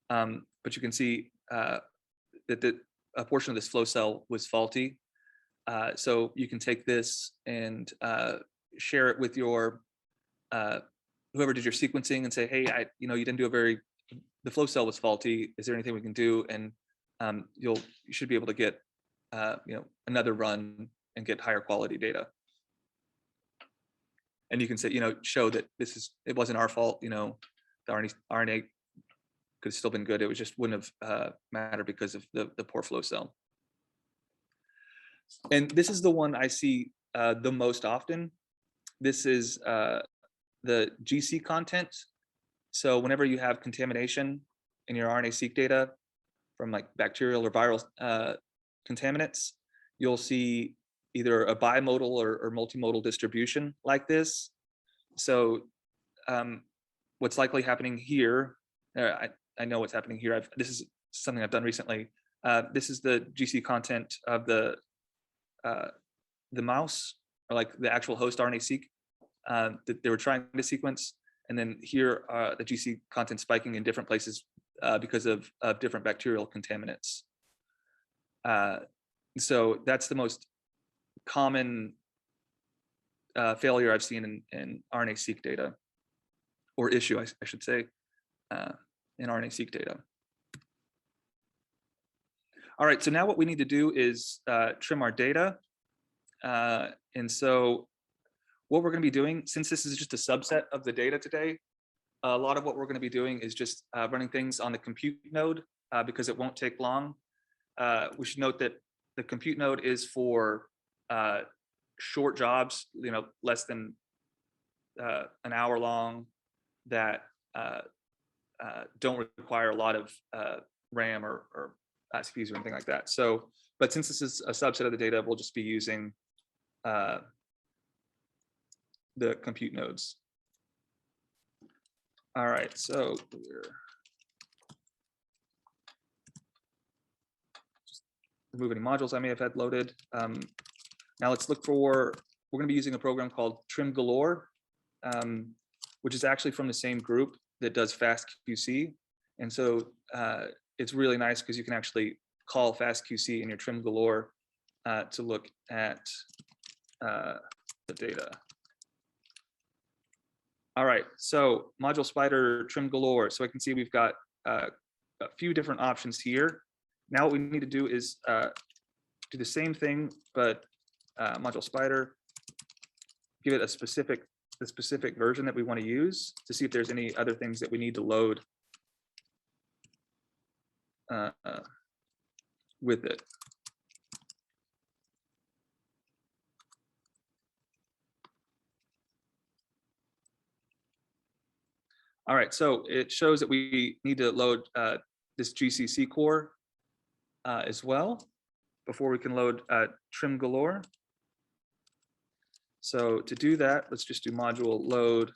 but you can see that a portion of this flow cell was faulty. So you can take this and share it with your whoever did your sequencing and say, hey, you didn't do the the flow cell was faulty. Is there anything we can do? And you should be able to get another run and get higher quality data. And you can say, show that it wasn't our fault. The RNA could have still been good. It just wouldn't have mattered because of the poor flow cell. And this is the one I see the most often. This is the GC content. So whenever you have contamination in your RNA-seq data from like bacterial or viral contaminants, you'll see either a bimodal or multimodal distribution like this. So what's likely happening here, I know what's happening here. This is something I've done recently. This is the GC content of the mouse, or like the actual host RNA-seq that they were trying to sequence. And then here, the GC content spiking in different places because of different bacterial contaminants. So that's the most common failure I've seen in RNA-seq data, or issue, I should say, in RNA-seq data. All right, so now what we need to do is trim our data. And so what we're going to be doing, since this is just a subset of the data today, a lot of what we're going to be doing is just running things on the compute node because it won't take long. We should note that the compute node is for short jobs, less than an hour long, that don't require a lot of RAM or CPUs or anything like that. So, but since this is a subset of the data, we'll just be using the compute nodes. All right, so we're just remove any modules I may have had loaded. Now let's look for, we're going to be using a program called Trim Galore, which is actually from the same group that does FastQC. And so it's really nice because you can actually call FastQC in your Trim Galore to look at the data. All right, so module spider Trim Galore. So I can see we've got a few different options here. Now what we need to do is do the same thing, but module spider, give it the specific version that we want to use to see if there's any other things that we need to load with it. All right, so it shows that we need to load this GCC core as well before we can load Trim Galore. So to do that, let's just do module load.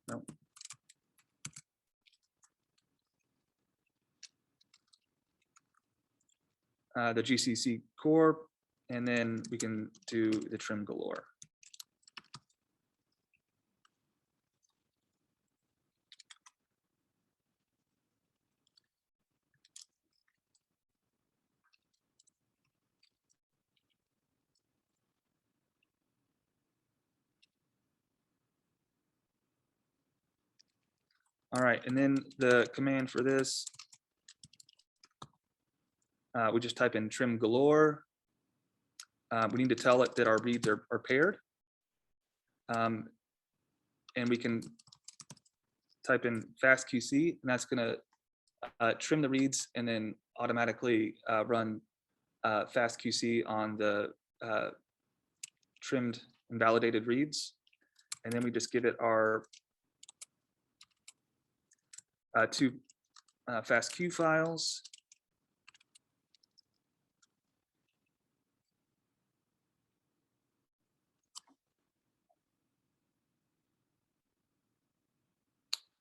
No. The GCC core, and then we can do the Trim Galore. All right, and then the command for this, we just type in Trim Galore. We need to tell it that our reads are paired. And we can type in FastQC, and that's going to trim the reads and then automatically run FastQC on the trimmed and validated reads. And then we just give it our two FastQ files.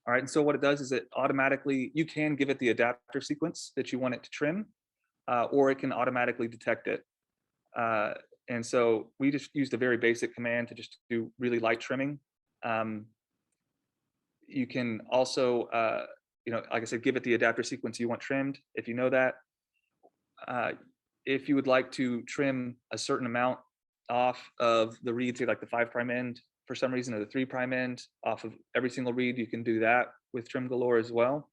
All right, and so what it does is it automatically, you can give it the adapter sequence that you want it to trim, or it can automatically detect it. And so we just used a very basic command to just do really light trimming. You can also, like I said, give it the adapter sequence you want trimmed, if you know that. If you would like to trim a certain amount off of the read, say like the 5' end for some reason, or the 3' end off of every single read, you can do that with trim galore as well.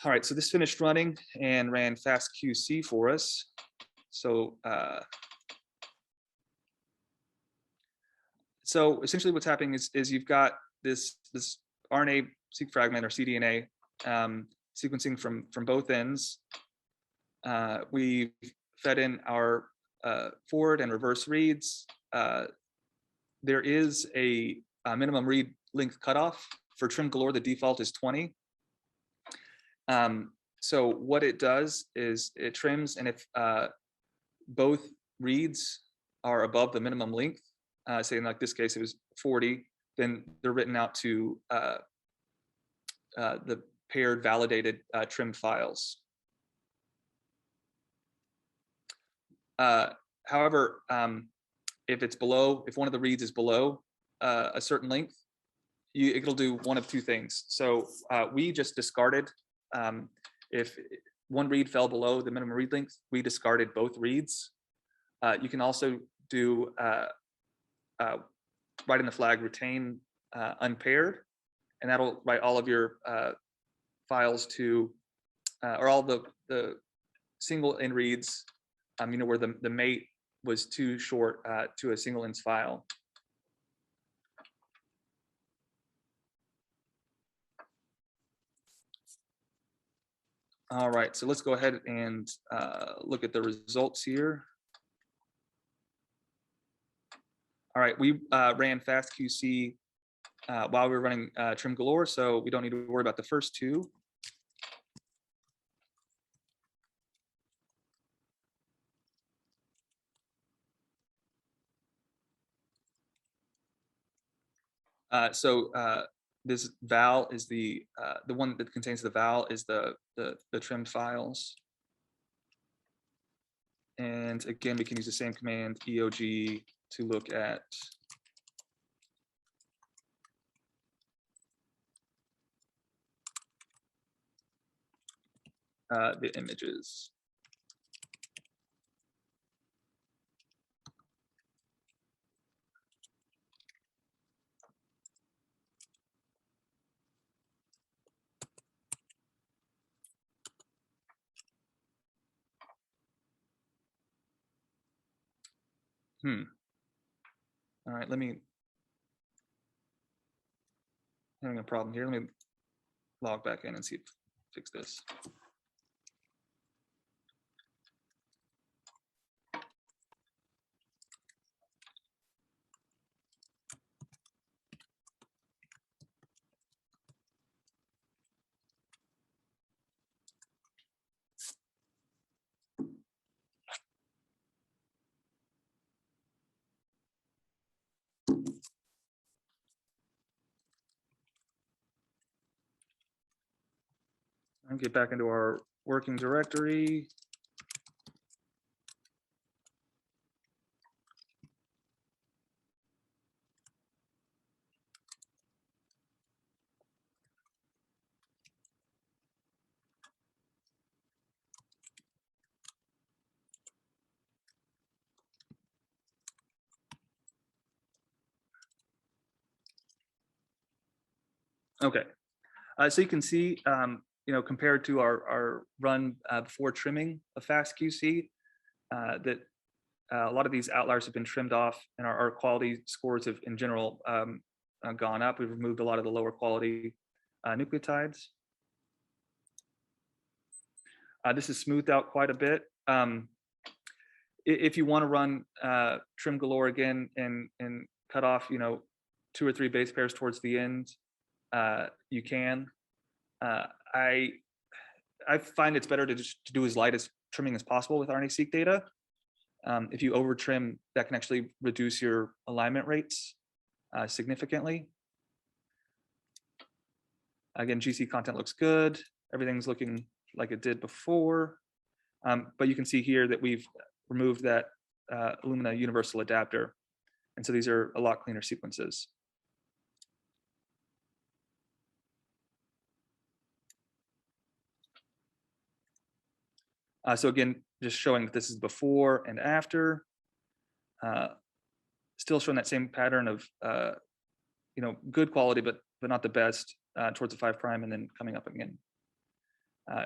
All right, so this finished running and ran FastQC for us. So essentially what's happening is you've got this RNA-seq fragment or cDNA sequencing from both ends. We've fed in our forward and reverse reads. There is a minimum read length cutoff. For trim galore, the default is 20. So what it does is it trims, and if both reads are above the minimum length, say in like this case it was 40, then they're written out to the paired validated trimmed files. However, if one of the reads is below a certain length, it'll do one of two things. So we just discarded, if one read fell below the minimum read length, we discarded both reads. You can also do write in the flag retain unpaired, and that'll write all of your files to, or all the single end reads, where the mate was too short to a single ends file. All right, so let's go ahead and look at the results here. All right, we ran FastQC while we were running trim galore, so we don't need to worry about the first two. This val is the one that contains the val is the trimmed files. And again, we can use the same command EOG to look at the images. All right, having a problem here. Let me log back in and see if fix this. And get back into our working directory. Okay, so you can see, compared to our run before trimming of FastQC, that a lot of these outliers have been trimmed off, and our quality scores have, in general, gone up. We've removed a lot of the lower quality nucleotides. This is smoothed out quite a bit. If you want to run trim galore again and cut off, 2 or 3 base pairs towards the end, you can. I find it's better to just do as light as trimming as possible with RNA-seq data. If you over trim, that can actually reduce your alignment rates significantly. Again, GC content looks good. Everything's looking like it did before. But you can see here that we've removed that Illumina universal adapter. And so these are a lot cleaner sequences. So again, just showing that this is before and after. still showing that same pattern of good quality, but not the best towards the 5' and then coming up again,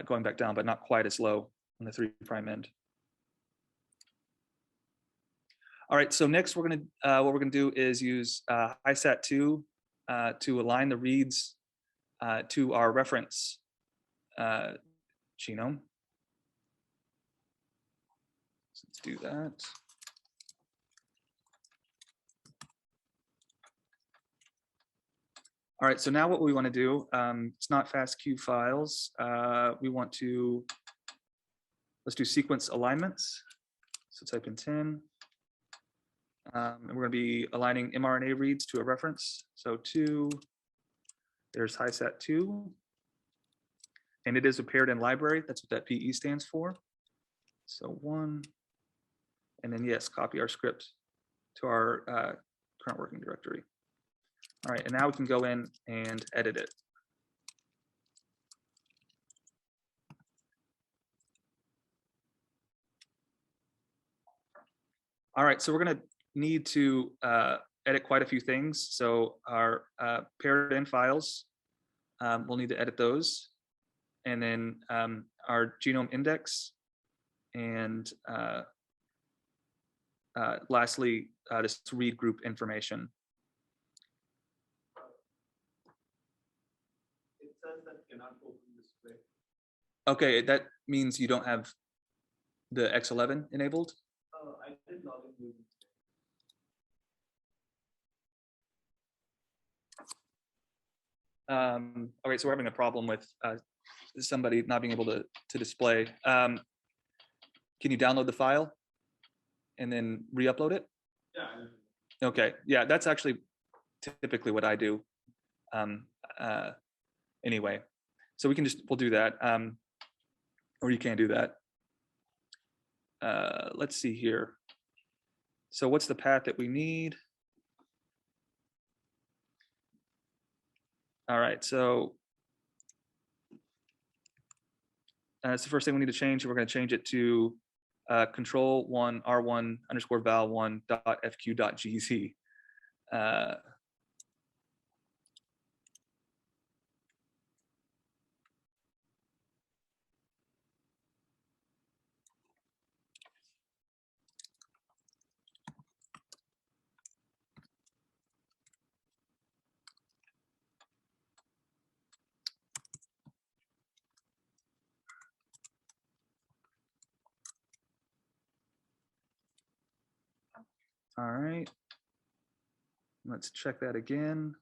going back down, but not quite as low on the 3' end. All right, so next what we're gonna do is use HiSat2 to align the reads to our reference genome. So let's do that. All right, so now what we want to do, it's not FastQ files. We want to, let's do sequence alignments. So type in 10. And we're going to be aligning mRNA reads to a reference. So 2, there's HiSat2. And it is a paired in library. That's what that PE stands for. So 1. And then yes, copy our script to our current working directory. All right, and now we can go in and edit it. All right, so we're going to need to edit quite a few things. So our paired in files, we'll need to edit those. And then our genome index. And lastly, this read group information. It says that cannot open display. Okay, that means you don't have the X11 enabled? I did log in using Okay, so we're having a problem with somebody not being able to display. Can you download the file and then re-upload it? Yeah. Okay, yeah, that's actually typically what I do. Anyway, so we'll do that, or you can do that. Let's see here. So what's the path that we need? All right, so that's the first thing we need to change. We're going to change it to control1 r1 underscore val1 dot fq dot gz. All right, let's check that again.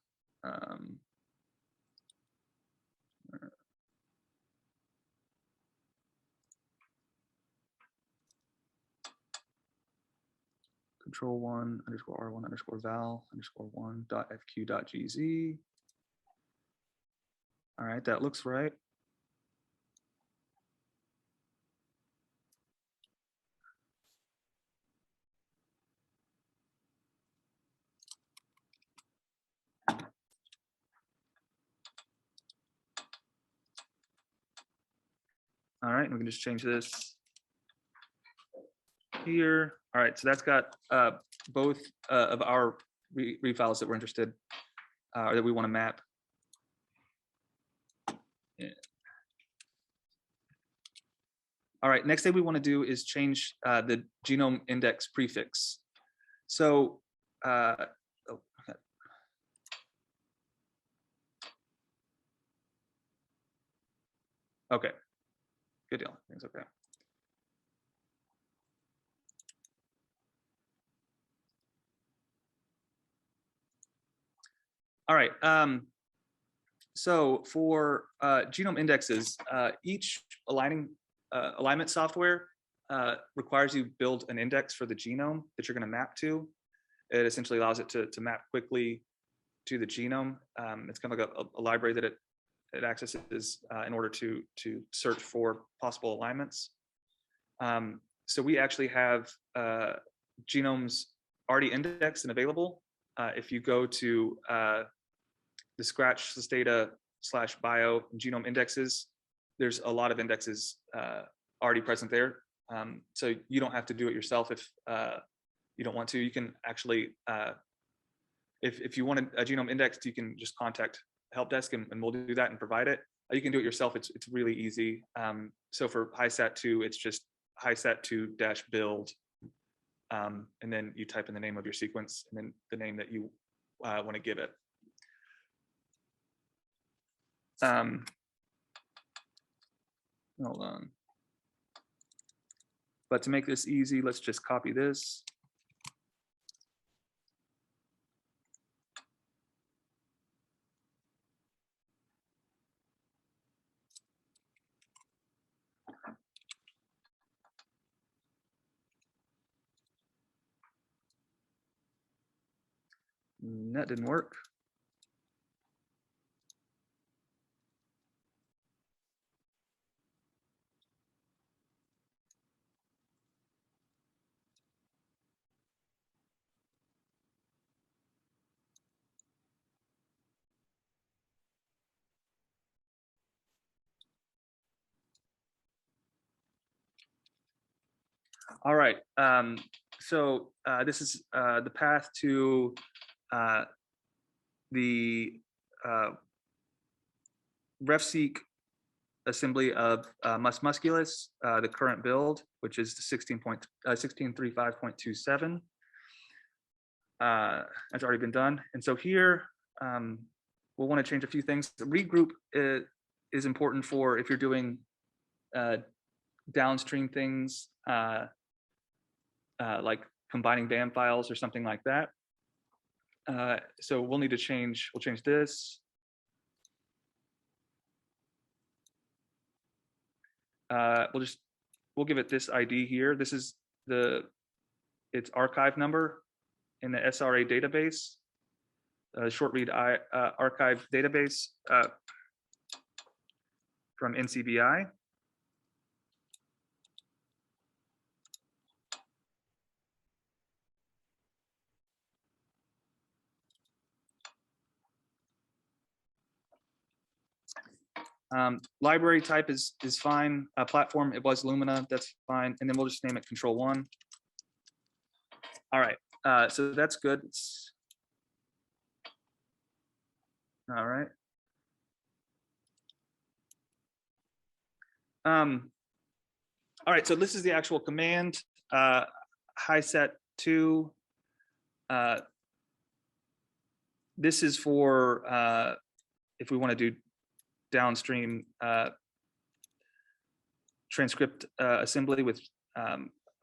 Control1 underscore r1 underscore val underscore 1 dot fq dot gz. All right, that looks right. All right, and we can just change this here. All right, so that's got both of our read files that we're interested, or that we want to map. Yeah. All right, next thing we want to do is change the genome index prefix. So, okay. Okay, good deal. Things okay. All right. So for genome indexes, each alignment software requires you build an index for the genome that you're going to map to. It essentially allows it to map quickly to the genome. It's kind of like a library that it accesses in order to search for possible alignments. So we actually have genomes already indexed and available. If you go to the Scratch data/bio genome indexes, there's a lot of indexes already present there. So you don't have to do it yourself you don't want to, you can actually, if you want a genome indexed, you can just contact help desk and we'll do that and provide it. You can do it yourself. It's really easy. So for HiSat2, it's just HiSat2-build, and then you type in the name of your sequence and then the name that you want to give it. Hold on. But to make this easy, let's just copy this. That didn't work. All right. So this is the path to the RefSeq assembly of mus musculus, the current build, which is 16.35.27. That's already been done. And so here, we'll want to change a few things. The regroup is important for if you're doing downstream things, like combining BAM files or something like that. So we'll need to change, we'll change this. We'll give it this ID here. This is its archive number in the SRA database, short read archive database from NCBI. Library type is fine. Platform, it was Lumina, that's fine. And then we'll just name it control 1. All right, so that's good. All right. All right, so this is the actual command, HiSat2. This is for if we want to do downstream transcript assembly with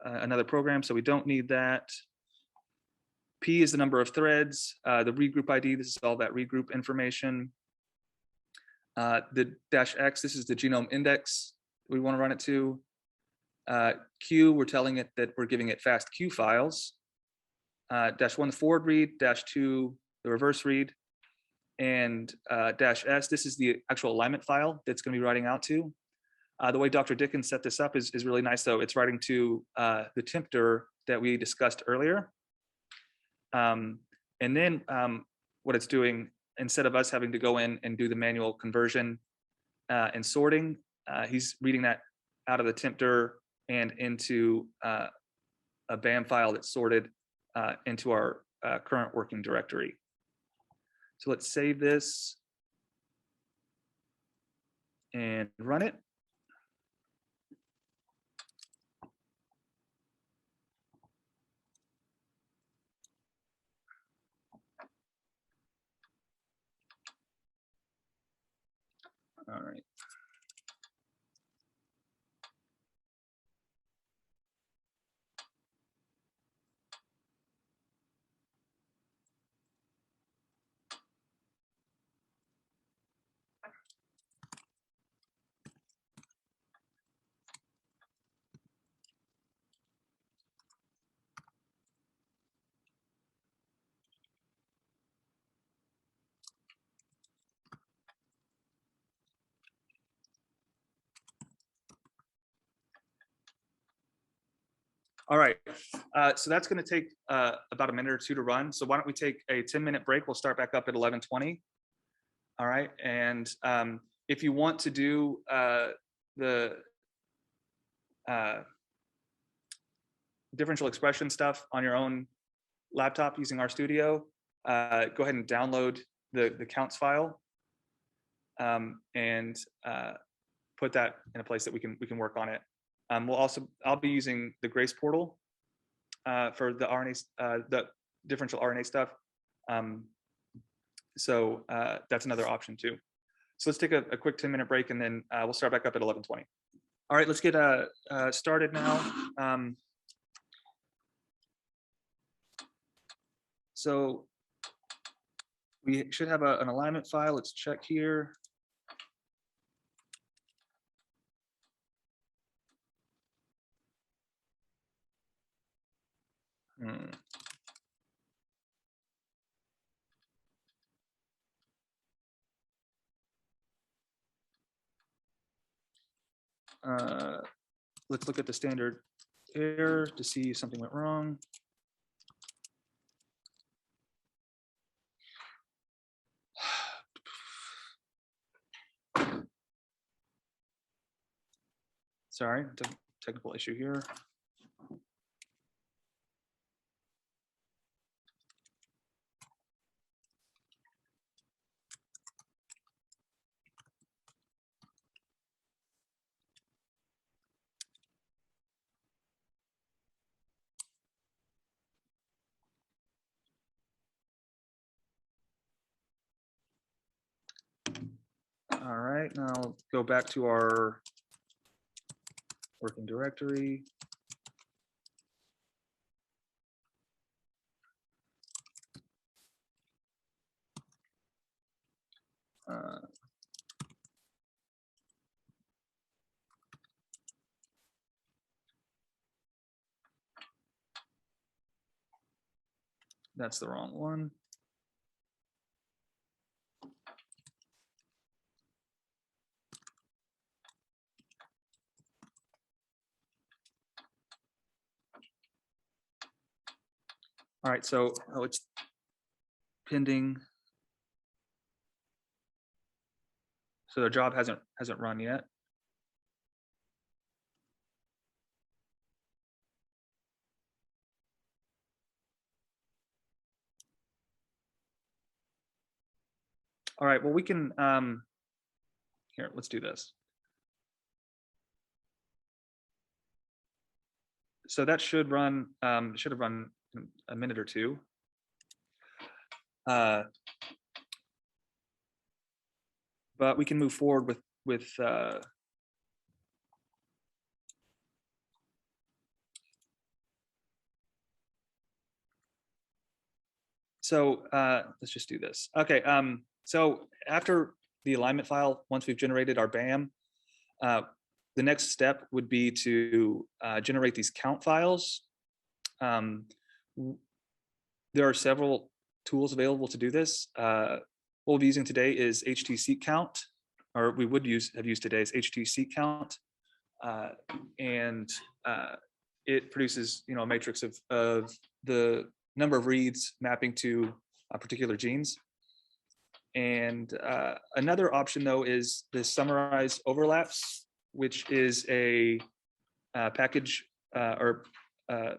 another program, so we don't need that. P is the number of threads. The regroup ID, this is all that regroup information. The -X, this is the genome index we want to run it to. Q, we're telling it that we're giving it FastQ files. -1, the forward read. -2, the reverse read. And -S, this is the actual alignment file that's going to be writing out to. The way Dr. Dickens set this up is really nice, though. It's writing to the tempter that we discussed earlier. And then what it's doing, instead of us having to go in and do the manual conversion and sorting, he's reading that out of the tempter and into a BAM file that's sorted into our current working directory. So let's save this and run it. All right. All right, so that's going to take about a minute or two to run. So why don't we take a 10-minute break? We'll start back up at 11:20. All right, and if you want to do the differential expression stuff on your own laptop using RStudio, go ahead and download the counts file and put that in a place that we can work on it. I'll be using the Grace portal for the RNA, the differential RNA stuff. So that's another option too. So let's take a quick 10-minute break, and then we'll start back up at 11:20. All right, let's get started now. So we should have an alignment file. Let's check here. Let's look at the standard error to see if something went wrong. Sorry, technical issue here. All right, now go back to our working directory. That's the wrong one. All right, so it's pending. So their job hasn't run yet. All right, well, we can, here, let's do this. So that should run, should have run a minute or two. But we can move forward with so let's just do this. Okay, so after the alignment file, once we've generated our BAM, the next step would be to generate these count files. There are several tools available to do this. What we'll be using today is HT-seq count, or we would have used today is HT-seq count, and it produces a matrix of the number of reads mapping to particular genes. And another option though is the summarize overlaps, which is a package or a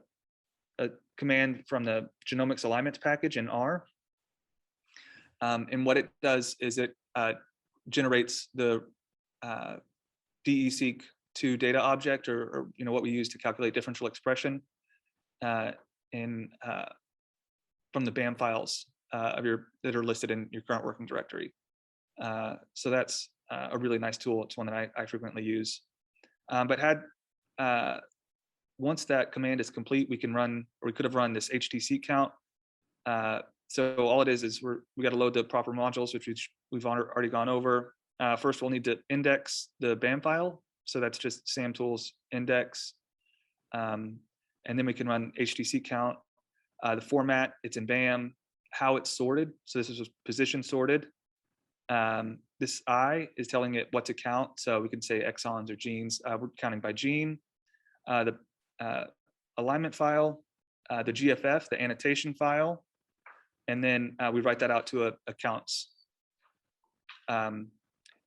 command from the genomics alignment package in R. And what it does is it generates the DE-seq2 data object, or what we use to calculate differential expression from the BAM files that are listed in your current working directory. So that's a really nice tool. It's one that I frequently use. But once that command is complete, we can run, or we could have run this HT-seq count. So all it is we got to load the proper modules, which we've already gone over. First, we'll need to index the BAM file. So that's just samtools index. And then we can run HT-seq count. The format, it's in BAM. How it's sorted. So this is just position sorted. This I is telling it what to count. So we can say exons or genes. We're counting by gene. The alignment file, the GFF, the annotation file, and then we write that out to a counts. And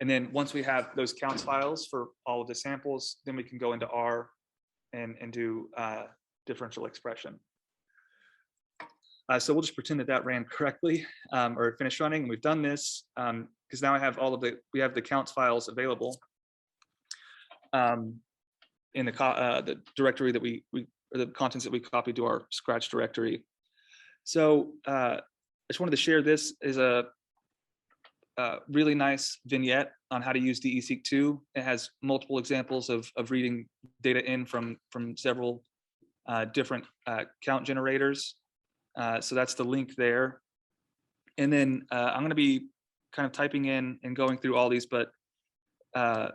then once we have those counts files for all of the samples, then we can go into R and do differential expression. So we'll just pretend that that ran correctly or finished running. And we've done this because now I have we have the counts files available in the directory that or the contents that we copied to our Scratch directory. So I just wanted to share this as a really nice vignette on how to use DE-seq2. It has multiple examples of reading data in from several different count generators. So that's the link there. And then I'm going to be kind of typing in and going through all these, but all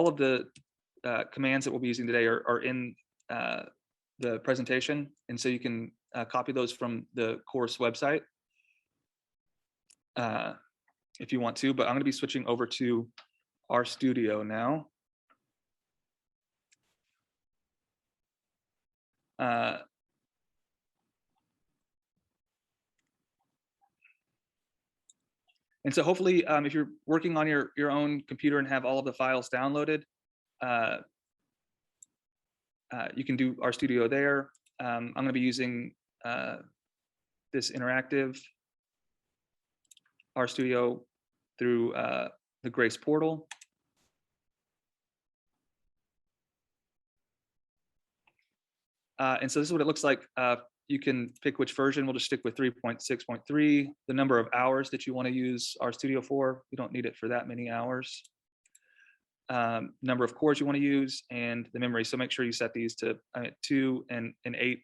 of the commands that we'll be using today are in the presentation. And so you can copy those from the course website if you want to, but I'm going to be switching over to RStudio now. And so hopefully, if you're working on your own computer and have all of the files downloaded, you can do RStudio there. I'm going to be using this interactive RStudio through the Grace portal. And so this is what it looks like. You can pick which version. We'll just stick with 3.6.3. The number of hours that you want to use RStudio for. You don't need it for that many hours. Number of cores you want to use and the memory. So make sure you set these to 2 and 8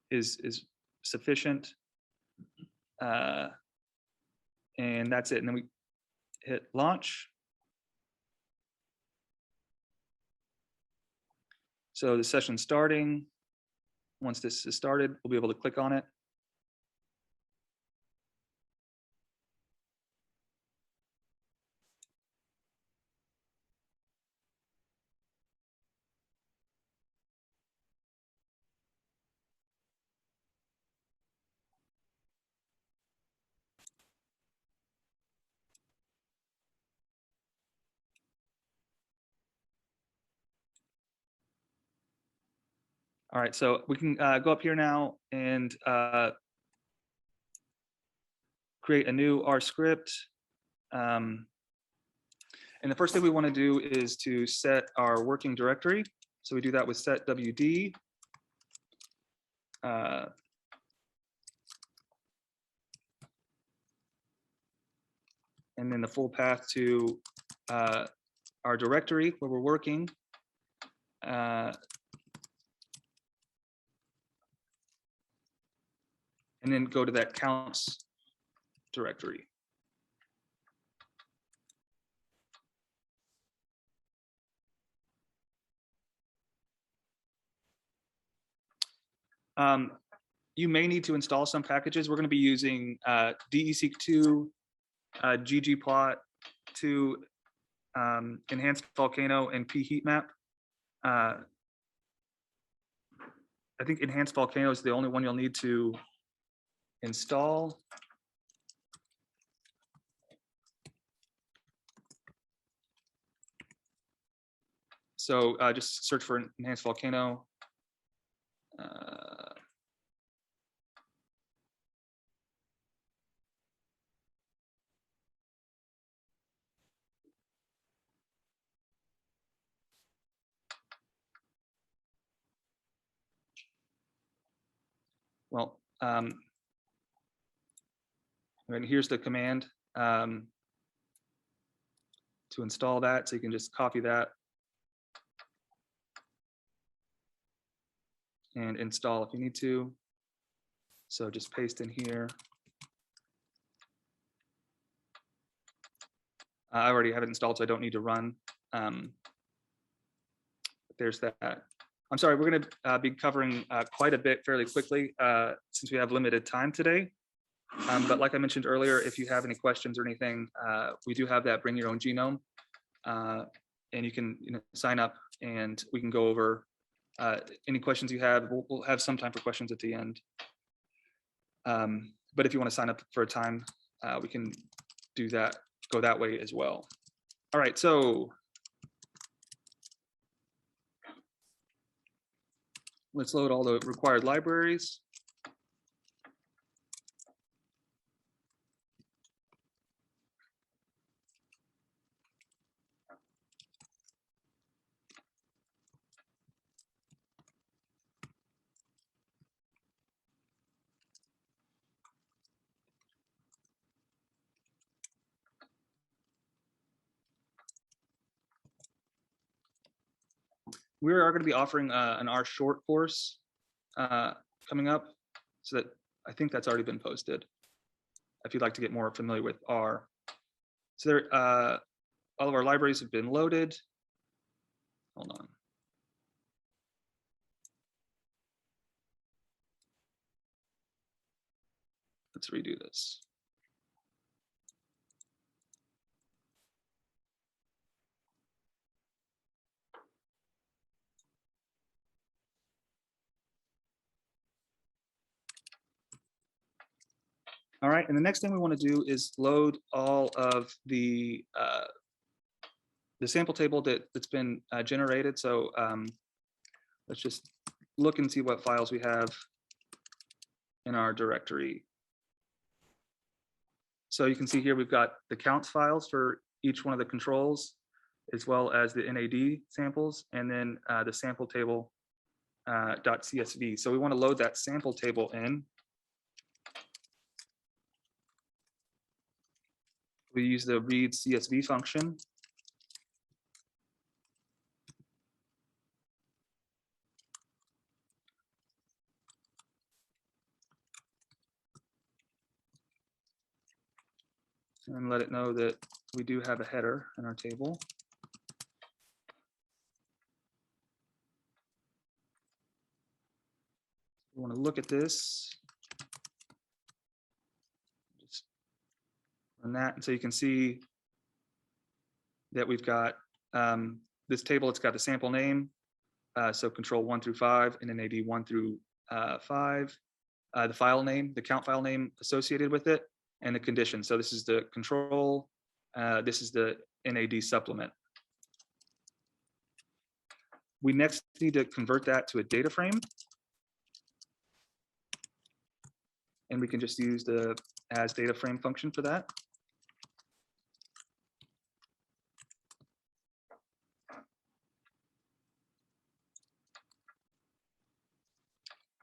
is sufficient. And that's it. And then we hit launch. So the session's starting. Once this is started, we'll be able to click on it. All right, so we can go up here now and create a new R script. And the first thing we want to do is to set our working directory. So we do that with set wd. And then the full path to our directory where we're working. And then go to that counts directory. You may need to install some packages. We're going to be using DE-seq2, ggplot, enhanced Volcano, and Heatmap. I think enhanced Volcano is the only one you'll need to install. So just search for enhanced Volcano. Well, and here's the command to install that. So you can just copy that and install if you need to. So just paste in here. I already have it installed, so I don't need to run. There's that. I'm sorry, we're going to be covering quite a bit fairly quickly since we have limited time today. But like I mentioned earlier, if you have any questions or anything, we do have that Bring Your Own Genome. And you can sign up and we can go over any questions you have. We'll have some time for questions at the end. But if you want to sign up for a time, we can do that, go that way as well. All right, so Let's load all the required libraries. We are going to be offering an R short course coming up, so that I think that's already been posted. If you'd like to get more familiar with R, so there, all of our libraries have been loaded. Hold on. Let's redo this. All right, and the next thing we want to do is load all of the sample table that's been generated. So let's just look and see what files we have in our directory. So you can see here we've got the counts files for each one of the controls, as well as the NAD samples, and then the sample table .csv. So we want to load that sample table in. We use the read CSV function. And let it know that we do have a header in our table. We want to look at this. Just run that, and so you can see that we've got this table. It's got the sample name, so control 1 through 5, and NAD 1 through 5. The file name, the count file name associated with it, and the condition. So this is the control. This is the NAD supplement. We next need to convert that to a data frame. And we can just use the as data frame function for that.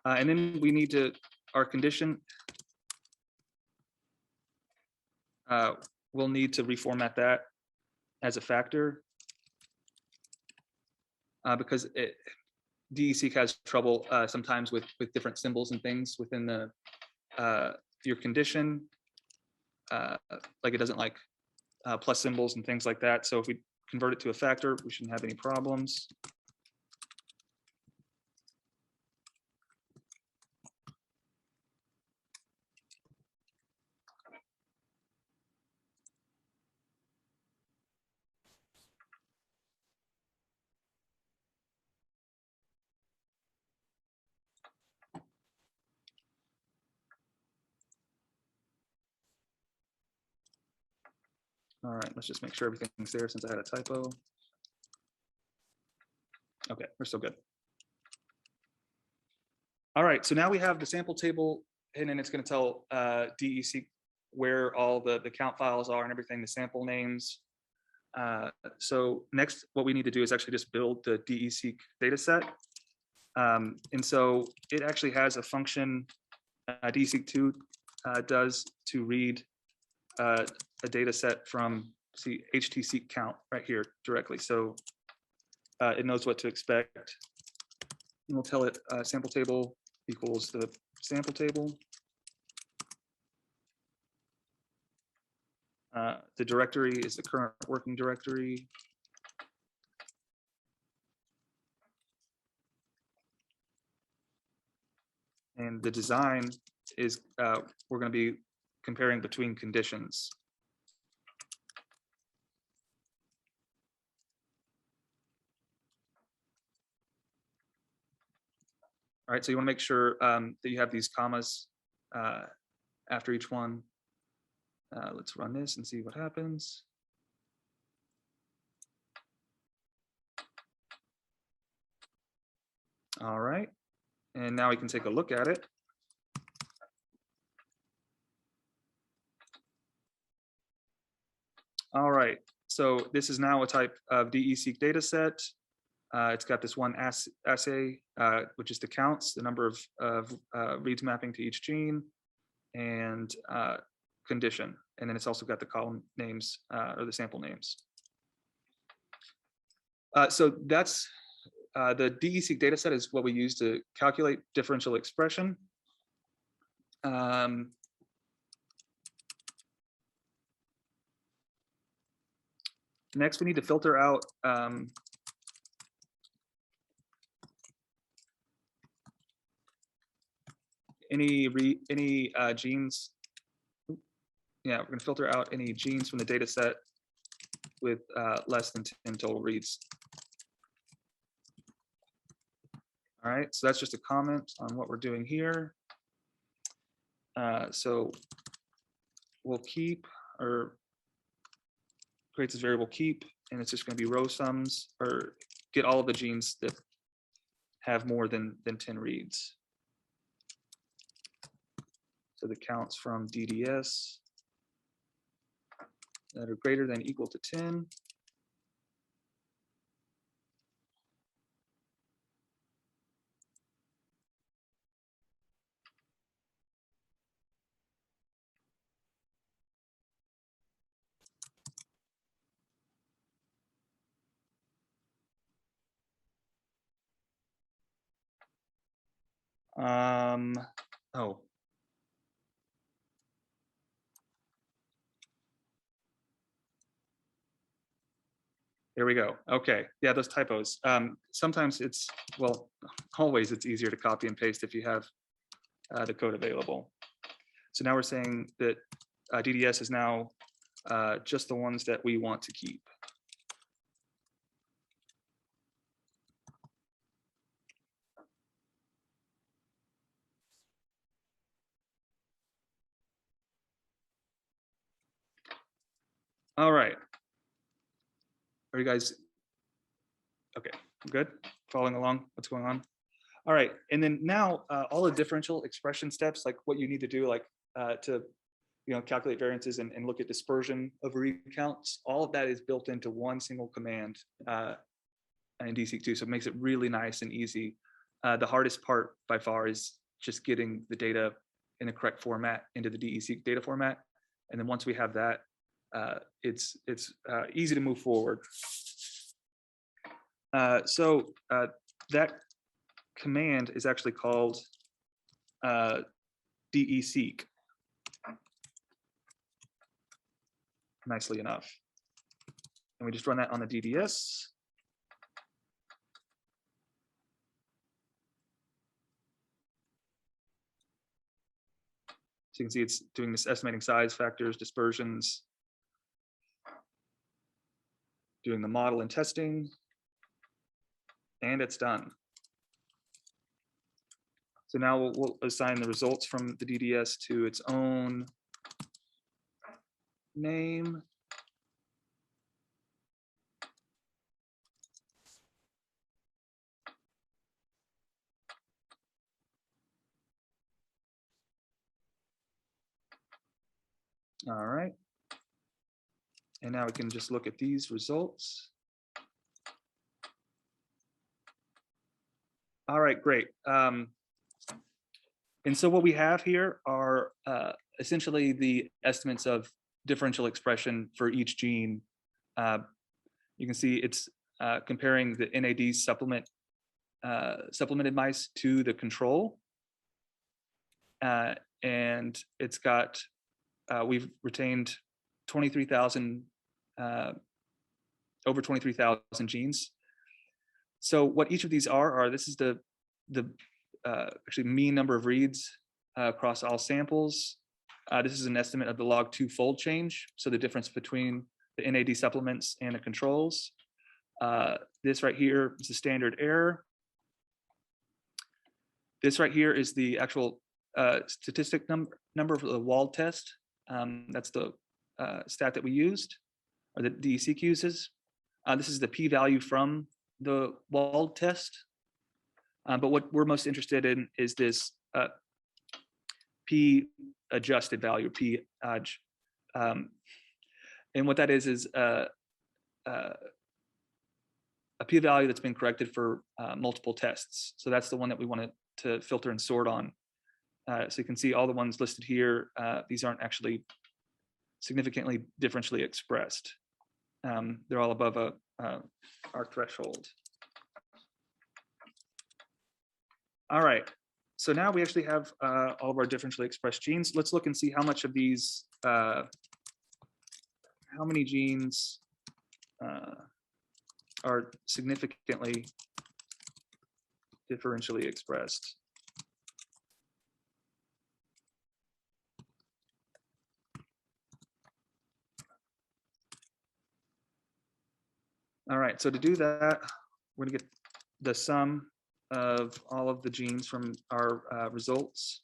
And then we need to, our condition, we'll need to reformat that as a factor because DE-seq has trouble sometimes with different symbols and things within the your condition. Like it doesn't like plus symbols and things like that. So if we convert it to a factor, we shouldn't have any problems. All right, let's just make sure everything's there since I had a typo. Okay, we're still good. All right, so now we have the sample table, and then it's going to tell DE-seq where all the count files are and everything, the sample names. So next, what we need to do is actually just build the DE-seq data set. And so it actually has a function DE-seq2 does to read a data set from HT-seq count right here directly. So it knows what to expect. And we'll tell it sample table equals the sample table. The directory is the current working directory. And the design is we're going to be comparing between conditions. All right, so you want to make sure that you have these commas after each one. Let's run this and see what happens. All right, And now we can take a look at it. All right, so this is now a type of DE-seq data set. It's got this one assay, which is the counts, the number of reads mapping to each gene, and condition. And then it's also got the column names or the sample names. So that's the DE-seq data set is what we use to calculate differential expression. Next, we need to filter out any genes. Yeah, we're going to filter out any genes from the data set with less than 10 total reads. All right, so that's just a comment on what we're doing here. So we'll keep, or creates this variable keep, and it's just going to be row sums, or get all of the genes that have more than 10 reads. So the counts from DDS that are greater than or equal to 10. Oh. There we go. Okay. Yeah, those typos. Sometimes it's, well, always it's easier to copy and paste if you have the code available. So now we're saying that DDS is now just the ones that we want to keep. All right. Are you guys okay? Good. Following along? What's going on? All right. And then now all the differential expression steps, like what you need to do, like to calculate variances and look at dispersion of read counts. All of that is built into one single command in DE-seq2, so it makes it really nice and easy. The hardest part by far is just getting the data in the correct format into the DE-seq data format. And then once we have that, it's easy to move forward. So that command is actually called DE-seq, nicely enough. And we just run that on the DDS. So you can see it's doing this estimating size factors, dispersions, doing the model and testing, and it's done. So now we'll assign the results from the DDS to its own name. All right. And now we can just look at these results. All right, great. And so what we have here are essentially the estimates of differential expression for each gene. You can see it's comparing the NAD supplemented mice to the control. And it's got, we've retained 23,000, over 23,000 genes. So what each of these are this is the actually mean number of reads across all samples. This is an estimate of the log2 fold change, so the difference between the NAD supplements and the controls. This right here is the standard error. This right here is the actual statistic number for the Wald test. That's the stat that we used, or that DE-seq uses. This is the p-value from the Wald test. But what we're most interested in is this P adjusted value, P and what that is a P value that's been corrected for multiple tests. So that's the one that we want to filter and sort on. So you can see all the ones listed here. These aren't actually significantly differentially expressed. They're all above our threshold. All right, so now we actually have all of our differentially expressed genes. Let's look and see how much of these, how many genes are significantly differentially expressed. All right, so to do that, we're gonna get the sum of all of the genes from our results,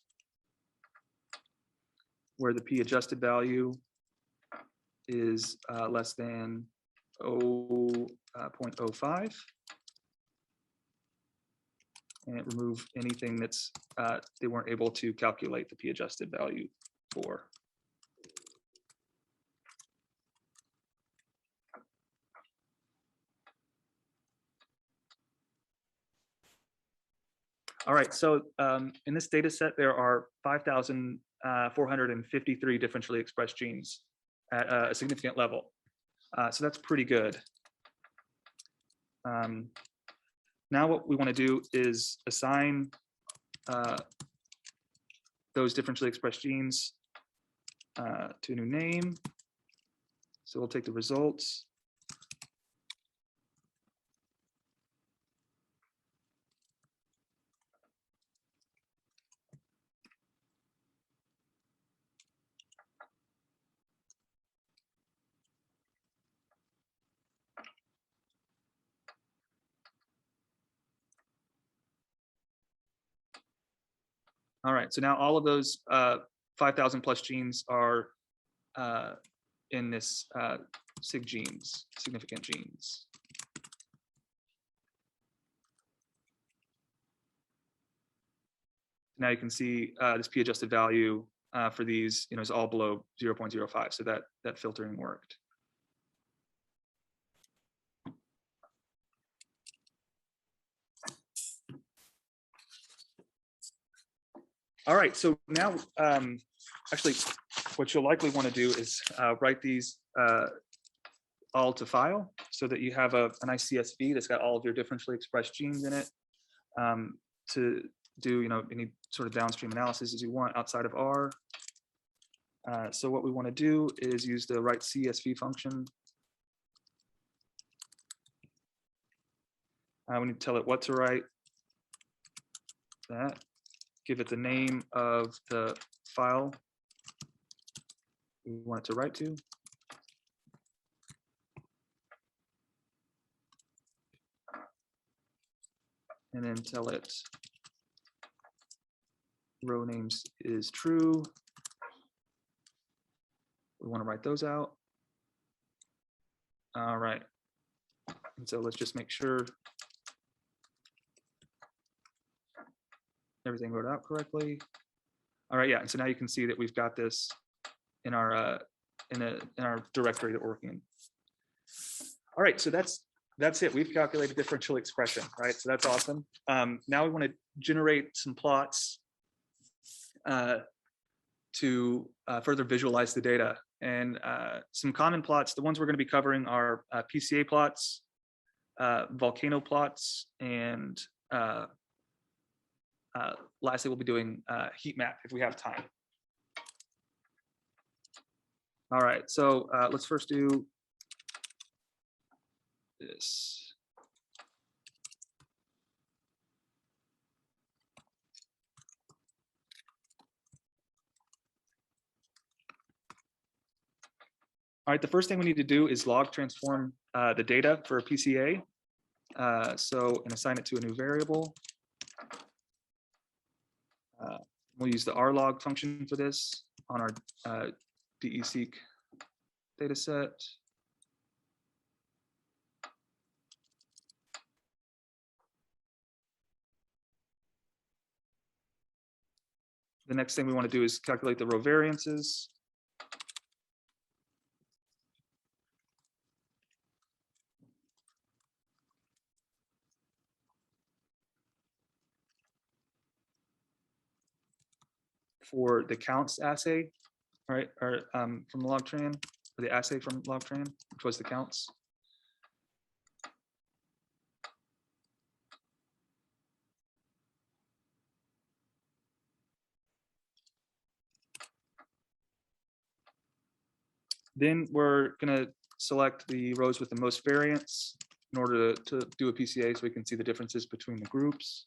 where the P adjusted value is less than 0.05, and remove anything that's they weren't able to calculate the P adjusted value for. All right, so in this data set, there are 5,453 differentially expressed genes at a significant level. So that's pretty good. Now what we want to do is assign those differentially expressed genes to a new name. So we'll take the results. All right, so now all of those 5,000 plus genes are in this sig genes, significant genes. Now you can see this P adjusted value for these, is all below 0.05, so that filtering worked. All right, so now, actually, what you'll likely want to do is write these all to file so that you have a nice CSV that's got all of your differentially expressed genes in it to do, any sort of downstream analysis as you want outside of R. So what we want to do is use the write CSV function. We need to tell it what to write. That. Give it the name of the file we want it to write to. And then tell it row names is true. We want to write those out. All right. And so let's just make sure everything wrote out correctly. All right, yeah. And so now you can see that we've got this in our in our directory that we're working in. All right, so that's it. We've calculated differential expression, right? So that's awesome. Now we want to generate some plots to further visualize the data. And some common plots, the ones we're going to be covering are PCA plots, Volcano plots, and lastly, we'll be doing Heatmap if we have time. All right, so let's first do this. All right, the first thing we need to do is log transform the data for a PCA. And assign it to a new variable. We'll use the rlog function for this on our DE-seq data set. The next thing we want to do is calculate the row variances. For the counts assay, right, or from LogTran, or the assay from LogTran, which was the counts. Then we're gonna select the rows with the most variance in order to do a PCA so we can see the differences between the groups.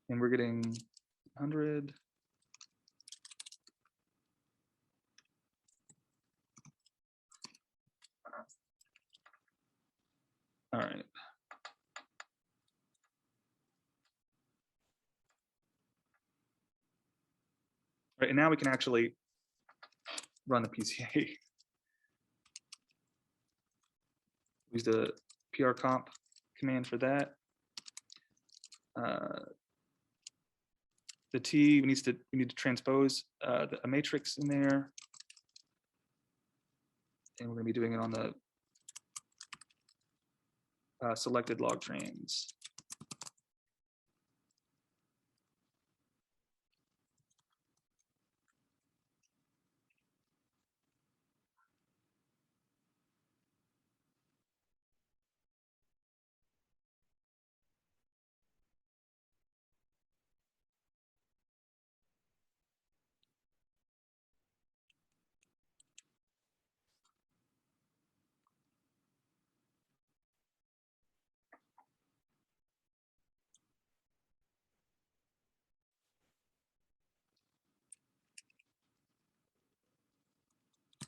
And we're getting 100. All right. Right, and now we can actually run the PCA. Use the prcomp command for that. The T, we need to transpose a matrix in there. And we're gonna be doing it on the selected log trains.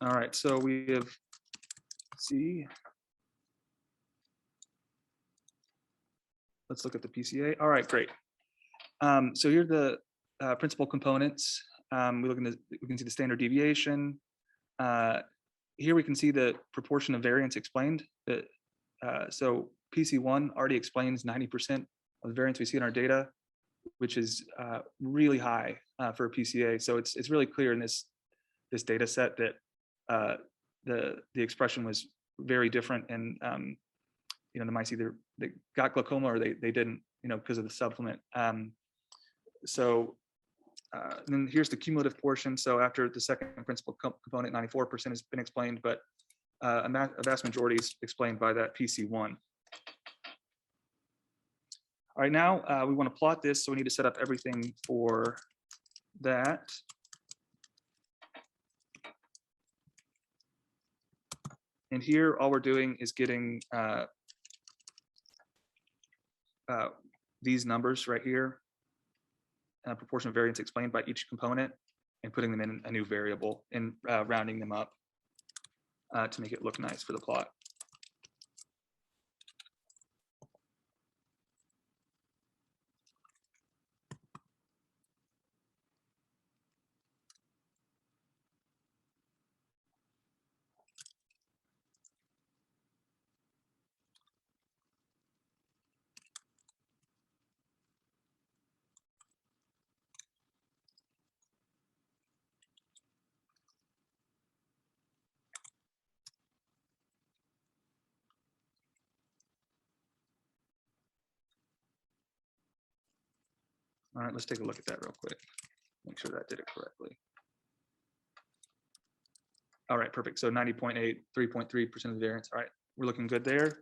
All right, so we have C. Let's look at the PCA. All right, great. So here are the principal components. We can see the standard deviation. Here we can see the proportion of variance explained. So PC1 already explains 90% of the variance we see in our data, which is really high for a PCA. So it's really clear in this data set that the expression was very different, and the mice either they got glaucoma or they didn't, because of the supplement. So then here's the cumulative portion. So after the second principal component, 94% has been explained, but a vast majority is explained by that PC1. All right, now we want to plot this, so we need to set up everything for that. And here, all we're doing is getting these numbers right here, proportion of variance explained by each component, and putting them in a new variable and rounding them up to make it look nice for the plot. All right, let's take a look at that real quick. Make sure that did it correctly. All right, perfect. So 90.8, 3.3% of the variance. All right, we're looking good there.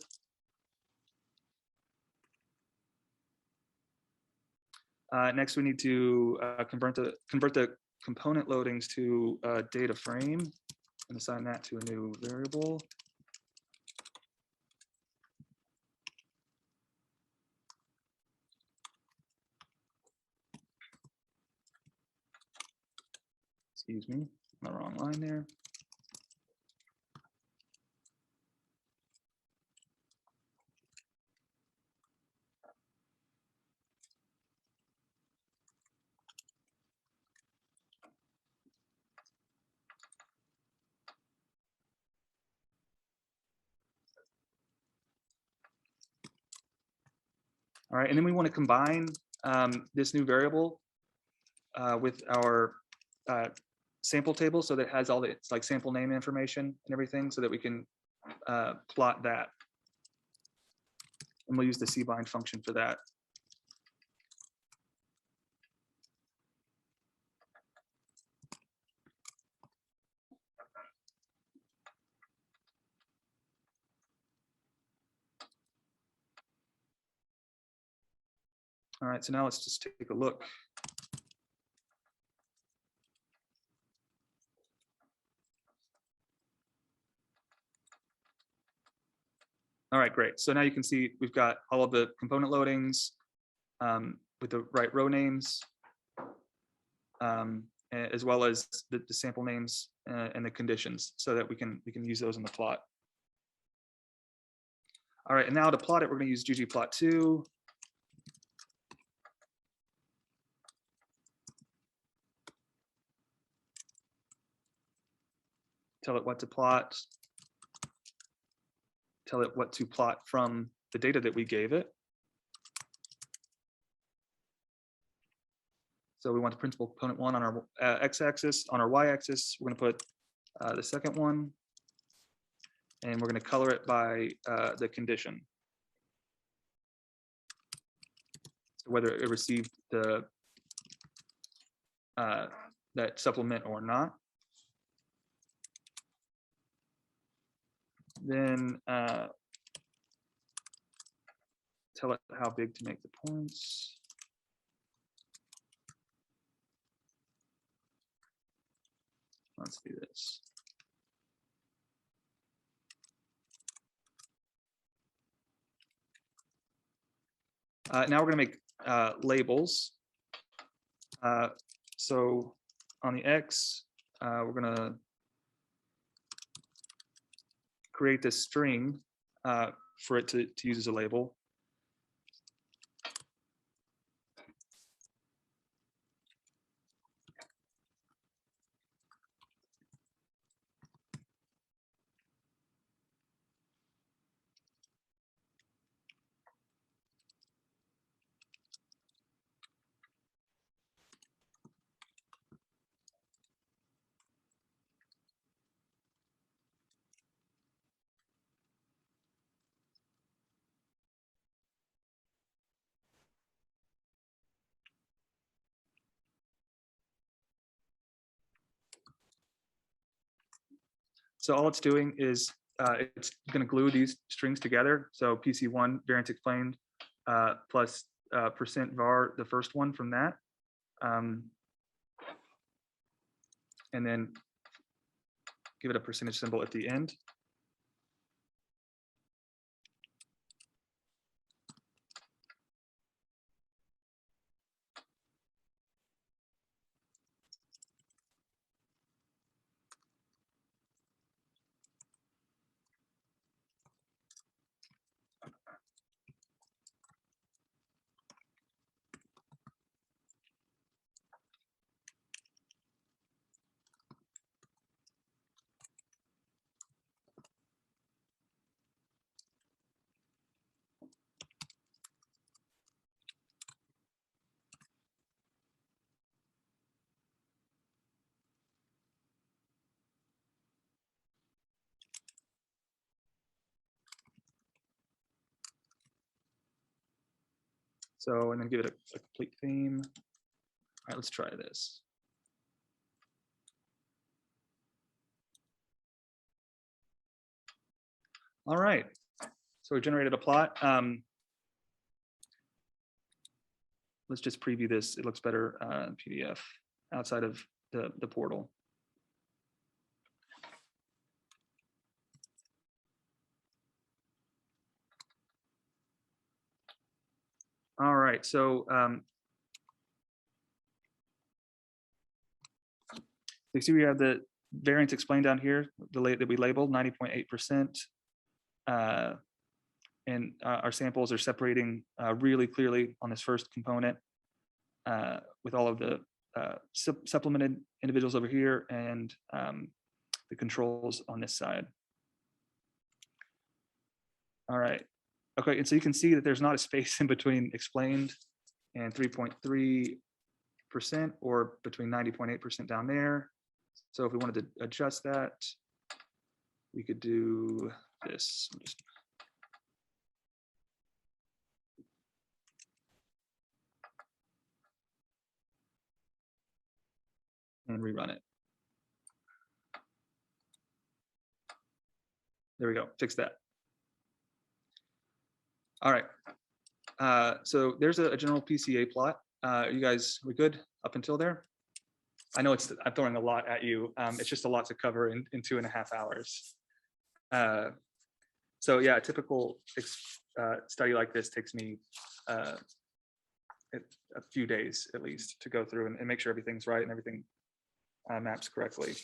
Next, we need to convert the component loadings to a data frame and assign that to a new variable. Excuse me, on the wrong line there. All right, and then we want to combine this new variable with our sample table so that it has all the it's like sample name information and everything so that we can plot that. And we'll use the cbind function for that. All right, so now let's just take a look. All right, great. So now you can see we've got all of the component loadings with the right row names, as well as the sample names and the conditions, so that we can use those in the plot. All right, and now to plot it, we're going to use ggplot2. Tell it what to plot. Tell it what to plot from the data that we gave it. So we want the principal component 1 on our x-axis. On our y-axis, we're going to put the second one, and we're going to color it by the condition. So whether it received the that supplement or not. Then tell it how big to make the points. Let's do this. Now we're going to make labels. So on the X, we're going to create this string for it to use as a label. So all it's doing is it's going to glue these strings together. So PC1 variance explained plus %var, the first one from that. And then give it a percentage symbol at the end. So, and then give it a complete theme. All right, let's try this. All right, so we generated a plot. Let's just preview this. It looks better in PDF outside of the portal. All right, so you see we have the variance explained down here, that we labeled 90.8%. And our samples are separating really clearly on this first component with all of the supplemented individuals over here and the controls on this side. All right, Okay, and so you can see that there's not a space in between explained and 3.3% or between 90.8% down there. So if we wanted to adjust that, we could do this. And rerun it. There we go, fix that. All right, so there's a general PCA plot. You guys, we good up until there? I know I'm throwing a lot at you. It's just a lot to cover in 2.5 hours. So yeah, a typical study like this takes me a few days at least to go through and make sure everything's right and everything maps correctly.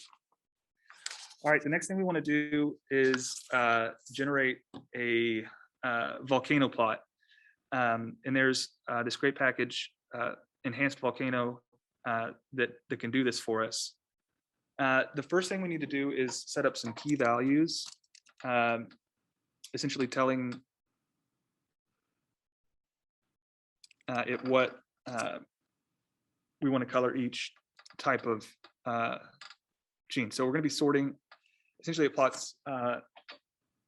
All right, the next thing we want to do is generate a volcano plot. And there's this great package, Enhanced Volcano, that can do this for us. The first thing we need to do is set up some key values, essentially telling it what we want to color each type of gene. So we're going to be sorting, essentially it plots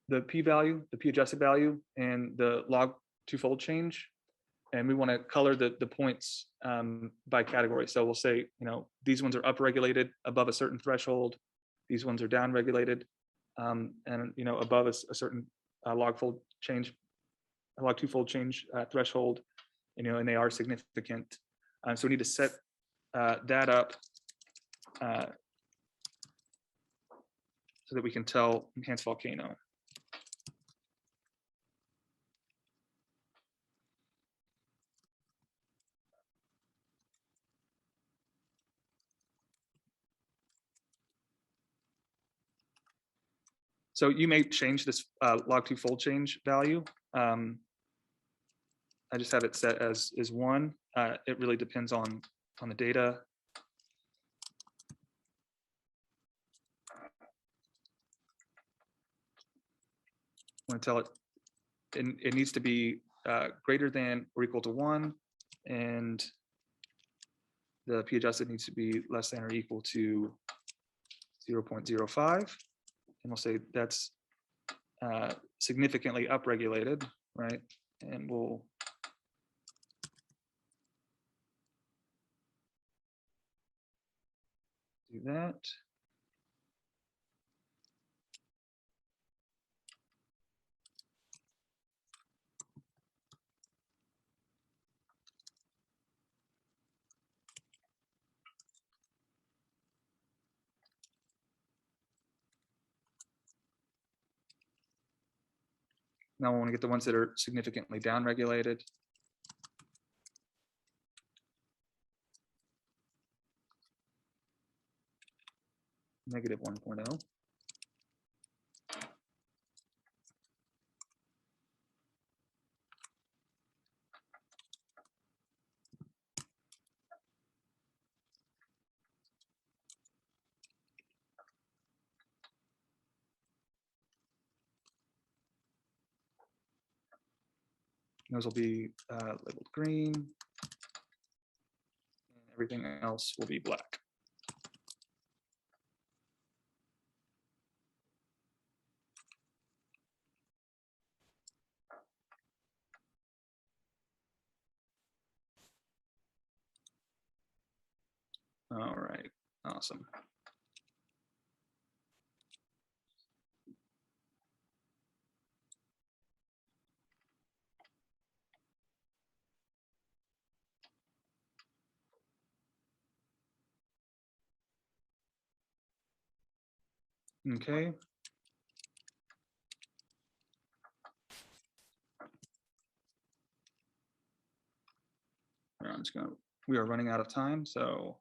the p-value, the p-adjusted value, and the log two-fold change. And we want to color the points by category. So we'll say, these ones are upregulated above a certain threshold. These ones are downregulated, and above a certain log two-fold change threshold. And they are significant. So we need to set that up so that we can tell Enhanced Volcano. So you may change this log two-fold change value. I just have it set as 1. It really depends on the data. I'm going to tell it it needs to be greater than or equal to 1, and the p-adjusted needs to be less than or equal to 0.05. And we'll say that's significantly upregulated, right? And we'll do that. Now we want to get the ones that are significantly downregulated. Negative 1.0. Those will be labeled green, and everything else will be black. All right, awesome. Okay. We are running out of time, so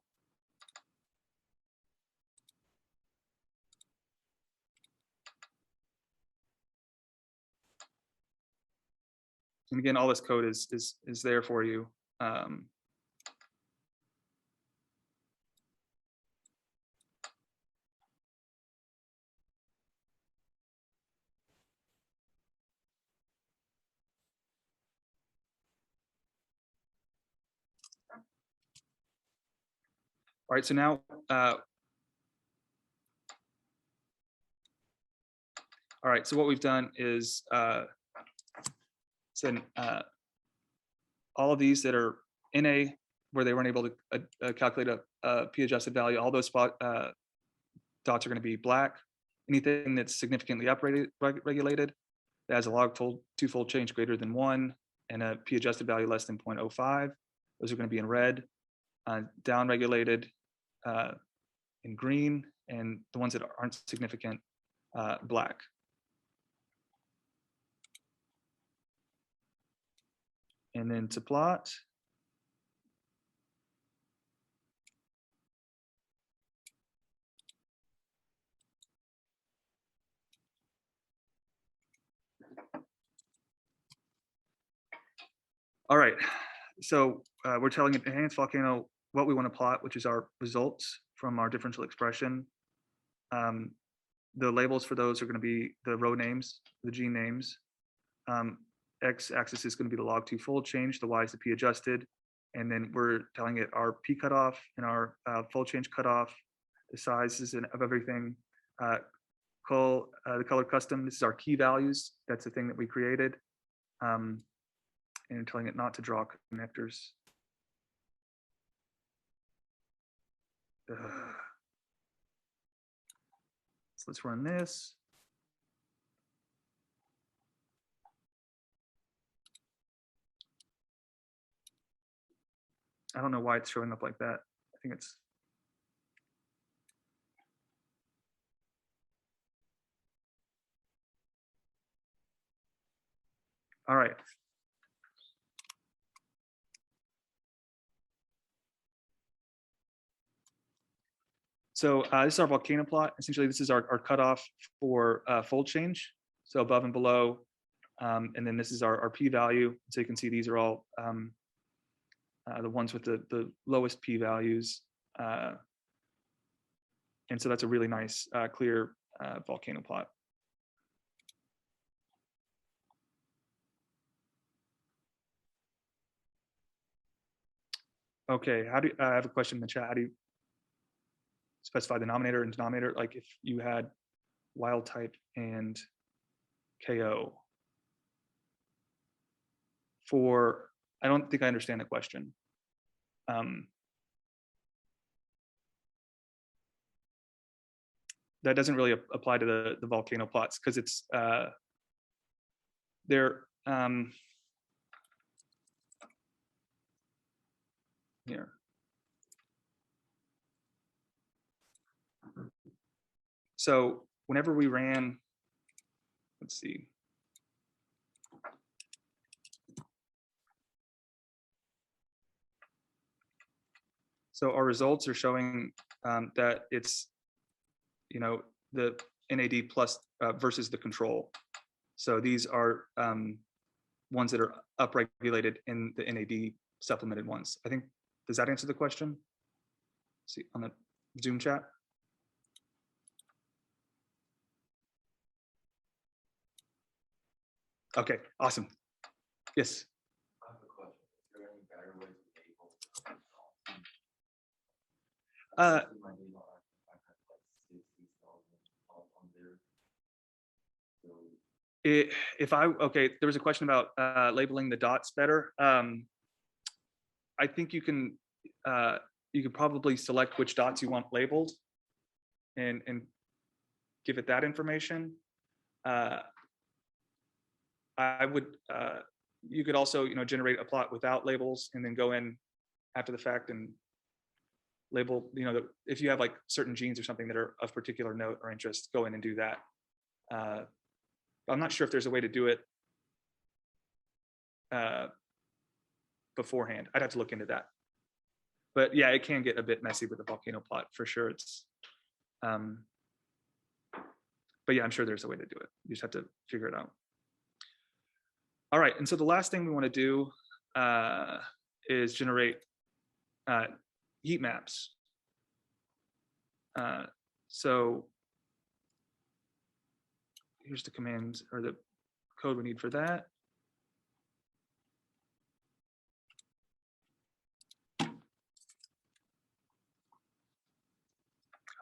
and again, all this code is there for you. All right, so now, all right, so what we've done is send all of these that are NA, where they weren't able to calculate a p-adjusted value, all those dots are going to be black. Anything that's significantly upregulated, that has a log two-fold change greater than 1 and a p-adjusted value less than 0.05, those are going to be in red. Downregulated in green, and the ones that aren't significant, black. And then to plot, all right, so we're telling Enhanced Volcano what we want to plot, which is our results from our differential expression. The labels for those are going to be the row names, the gene names. X-axis is going to be the log two-fold change, the Y is the p-adjusted, and then we're telling it our p cutoff and our fold change cutoff, the sizes of everything. The color custom, this is our key values. That's the thing that we created. And telling it not to draw connectors. So let's run this. I don't know why it's showing up like that. I think it's. All right. So this is our volcano plot. Essentially, this is our cutoff for fold change. So above and below. And then this is our p-value. So you can see these are all the ones with the lowest p-values. And so that's a really nice, clear volcano plot. Okay, I have a question in the chat. How do you specify the nominator and denominator? Like if you had wild type and KO for, I don't think I understand the question. That doesn't really apply to the volcano plots because it's, they're, here. So whenever we ran, let's see. So our results are showing that it's, you know, the NAD plus versus the control. So these are ones that are upregulated in the NAD supplemented ones. I think, does that answer the question? See on the Zoom chat. Okay, awesome. Yes. I have a question. Is there any better way to label? Okay, there was a question about labeling the dots better. I think you can probably select which dots you want labeled and give it that information. I would, you could also, you know, generate a plot without labels and then go in after the fact and label, you know, if you have like certain genes or something that are of particular note or interest, go in and do that. I'm not sure if there's a way to do it beforehand. I'd have to look into that. But yeah, it can get a bit messy with the volcano plot for sure. It's, but yeah, I'm sure there's a way to do it. You just have to figure it out. All right, and so the last thing we want to do is generate heat maps. So here's the command or the code we need for that.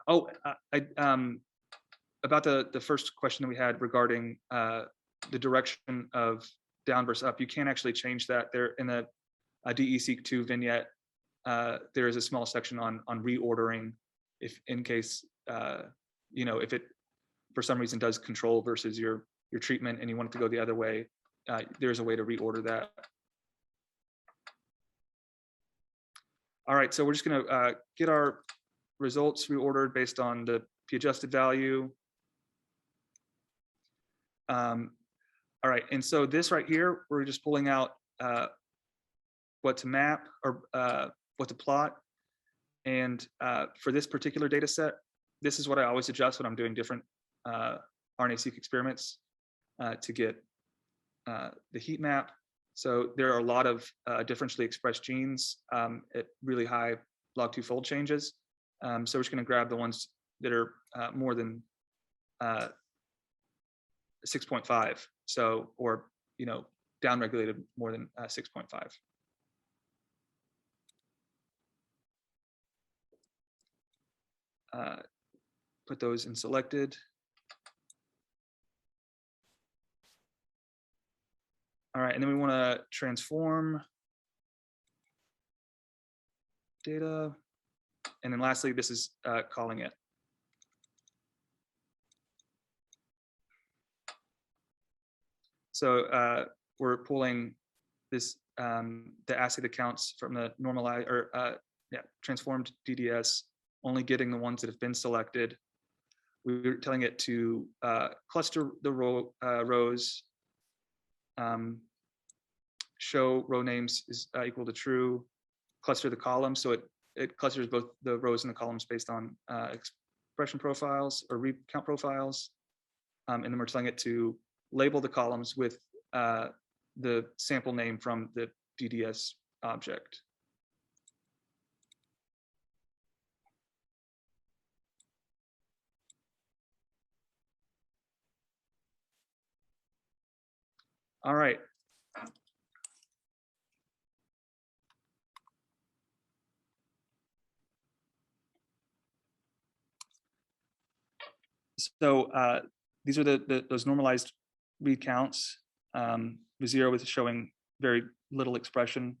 Oh, about the first question that we had regarding the direction of down versus up, you can actually change that. There in the DE-seq 2 vignette, there is a small section on reordering, if in case if it for some reason does control versus your treatment and you want it to go the other way, there's a way to reorder that. All right, so we're just going to get our results reordered based on the p-adjusted value. All right, and so this right here, we're just pulling out what to map or what to plot. And for this particular data set, this is what I always adjust when I'm doing different RNA-seq experiments to get the heat map. So there are a lot of differentially expressed genes at really high log2 fold changes. So we're just going to grab the ones that are more than 6.5. So, or downregulated more than 6.5. Put those in selected. All right, and then we want to transform data. And then lastly, this is calling it. So we're pulling this the assay that counts from the normalized or transformed DDS, only getting the ones that have been selected. We're telling it to cluster the rows, show row names is equal to true, cluster the columns. So it clusters both the rows and the columns based on expression profiles or read count profiles. And then we're telling it to label the columns with the sample name from the DDS object. All right. So these are those normalized read counts. The 0 is showing very little expression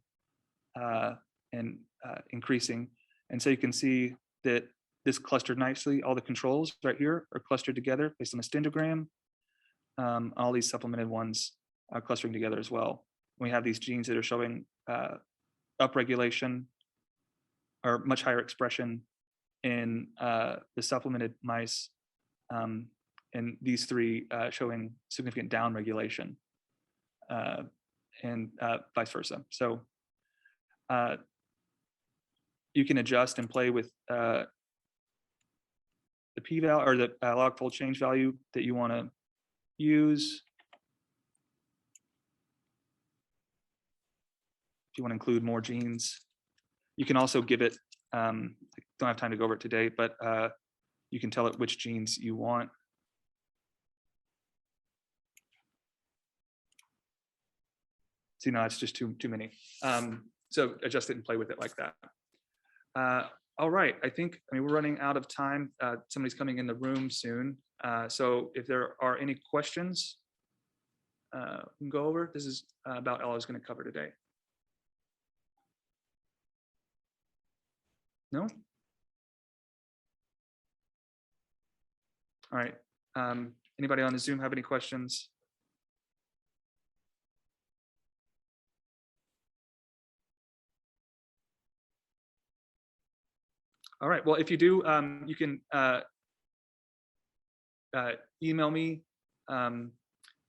and increasing. And so you can see that this clustered nicely. All the controls right here are clustered together based on the stendogram. All these supplemented ones are clustering together as well. We have these genes that are showing upregulation or much higher expression in the supplemented mice, and these 3 showing significant downregulation, and vice versa. So you can adjust and play with the p-value or the log fold change value that you want to use. If you want to include more genes, you can also give it, I don't have time to go over it today, but you can tell it which genes you want. So, it's just too many. So adjust it and play with it like that. All right, I mean, we're running out of time. Somebody's coming in the room soon. So if there are any questions, we can go over. This is about all I was going to cover today. No? All right. Anybody on the Zoom have any questions? All right. Well, if you do, you can email me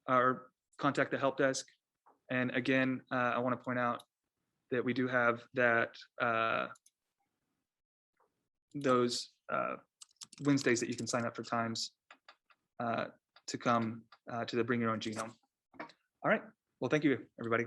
or contact the help desk. And again, I want to point out that we do have that those Wednesdays that you can sign up for times to come to the Bring Your Own Genome. All right. Well, thank you, everybody.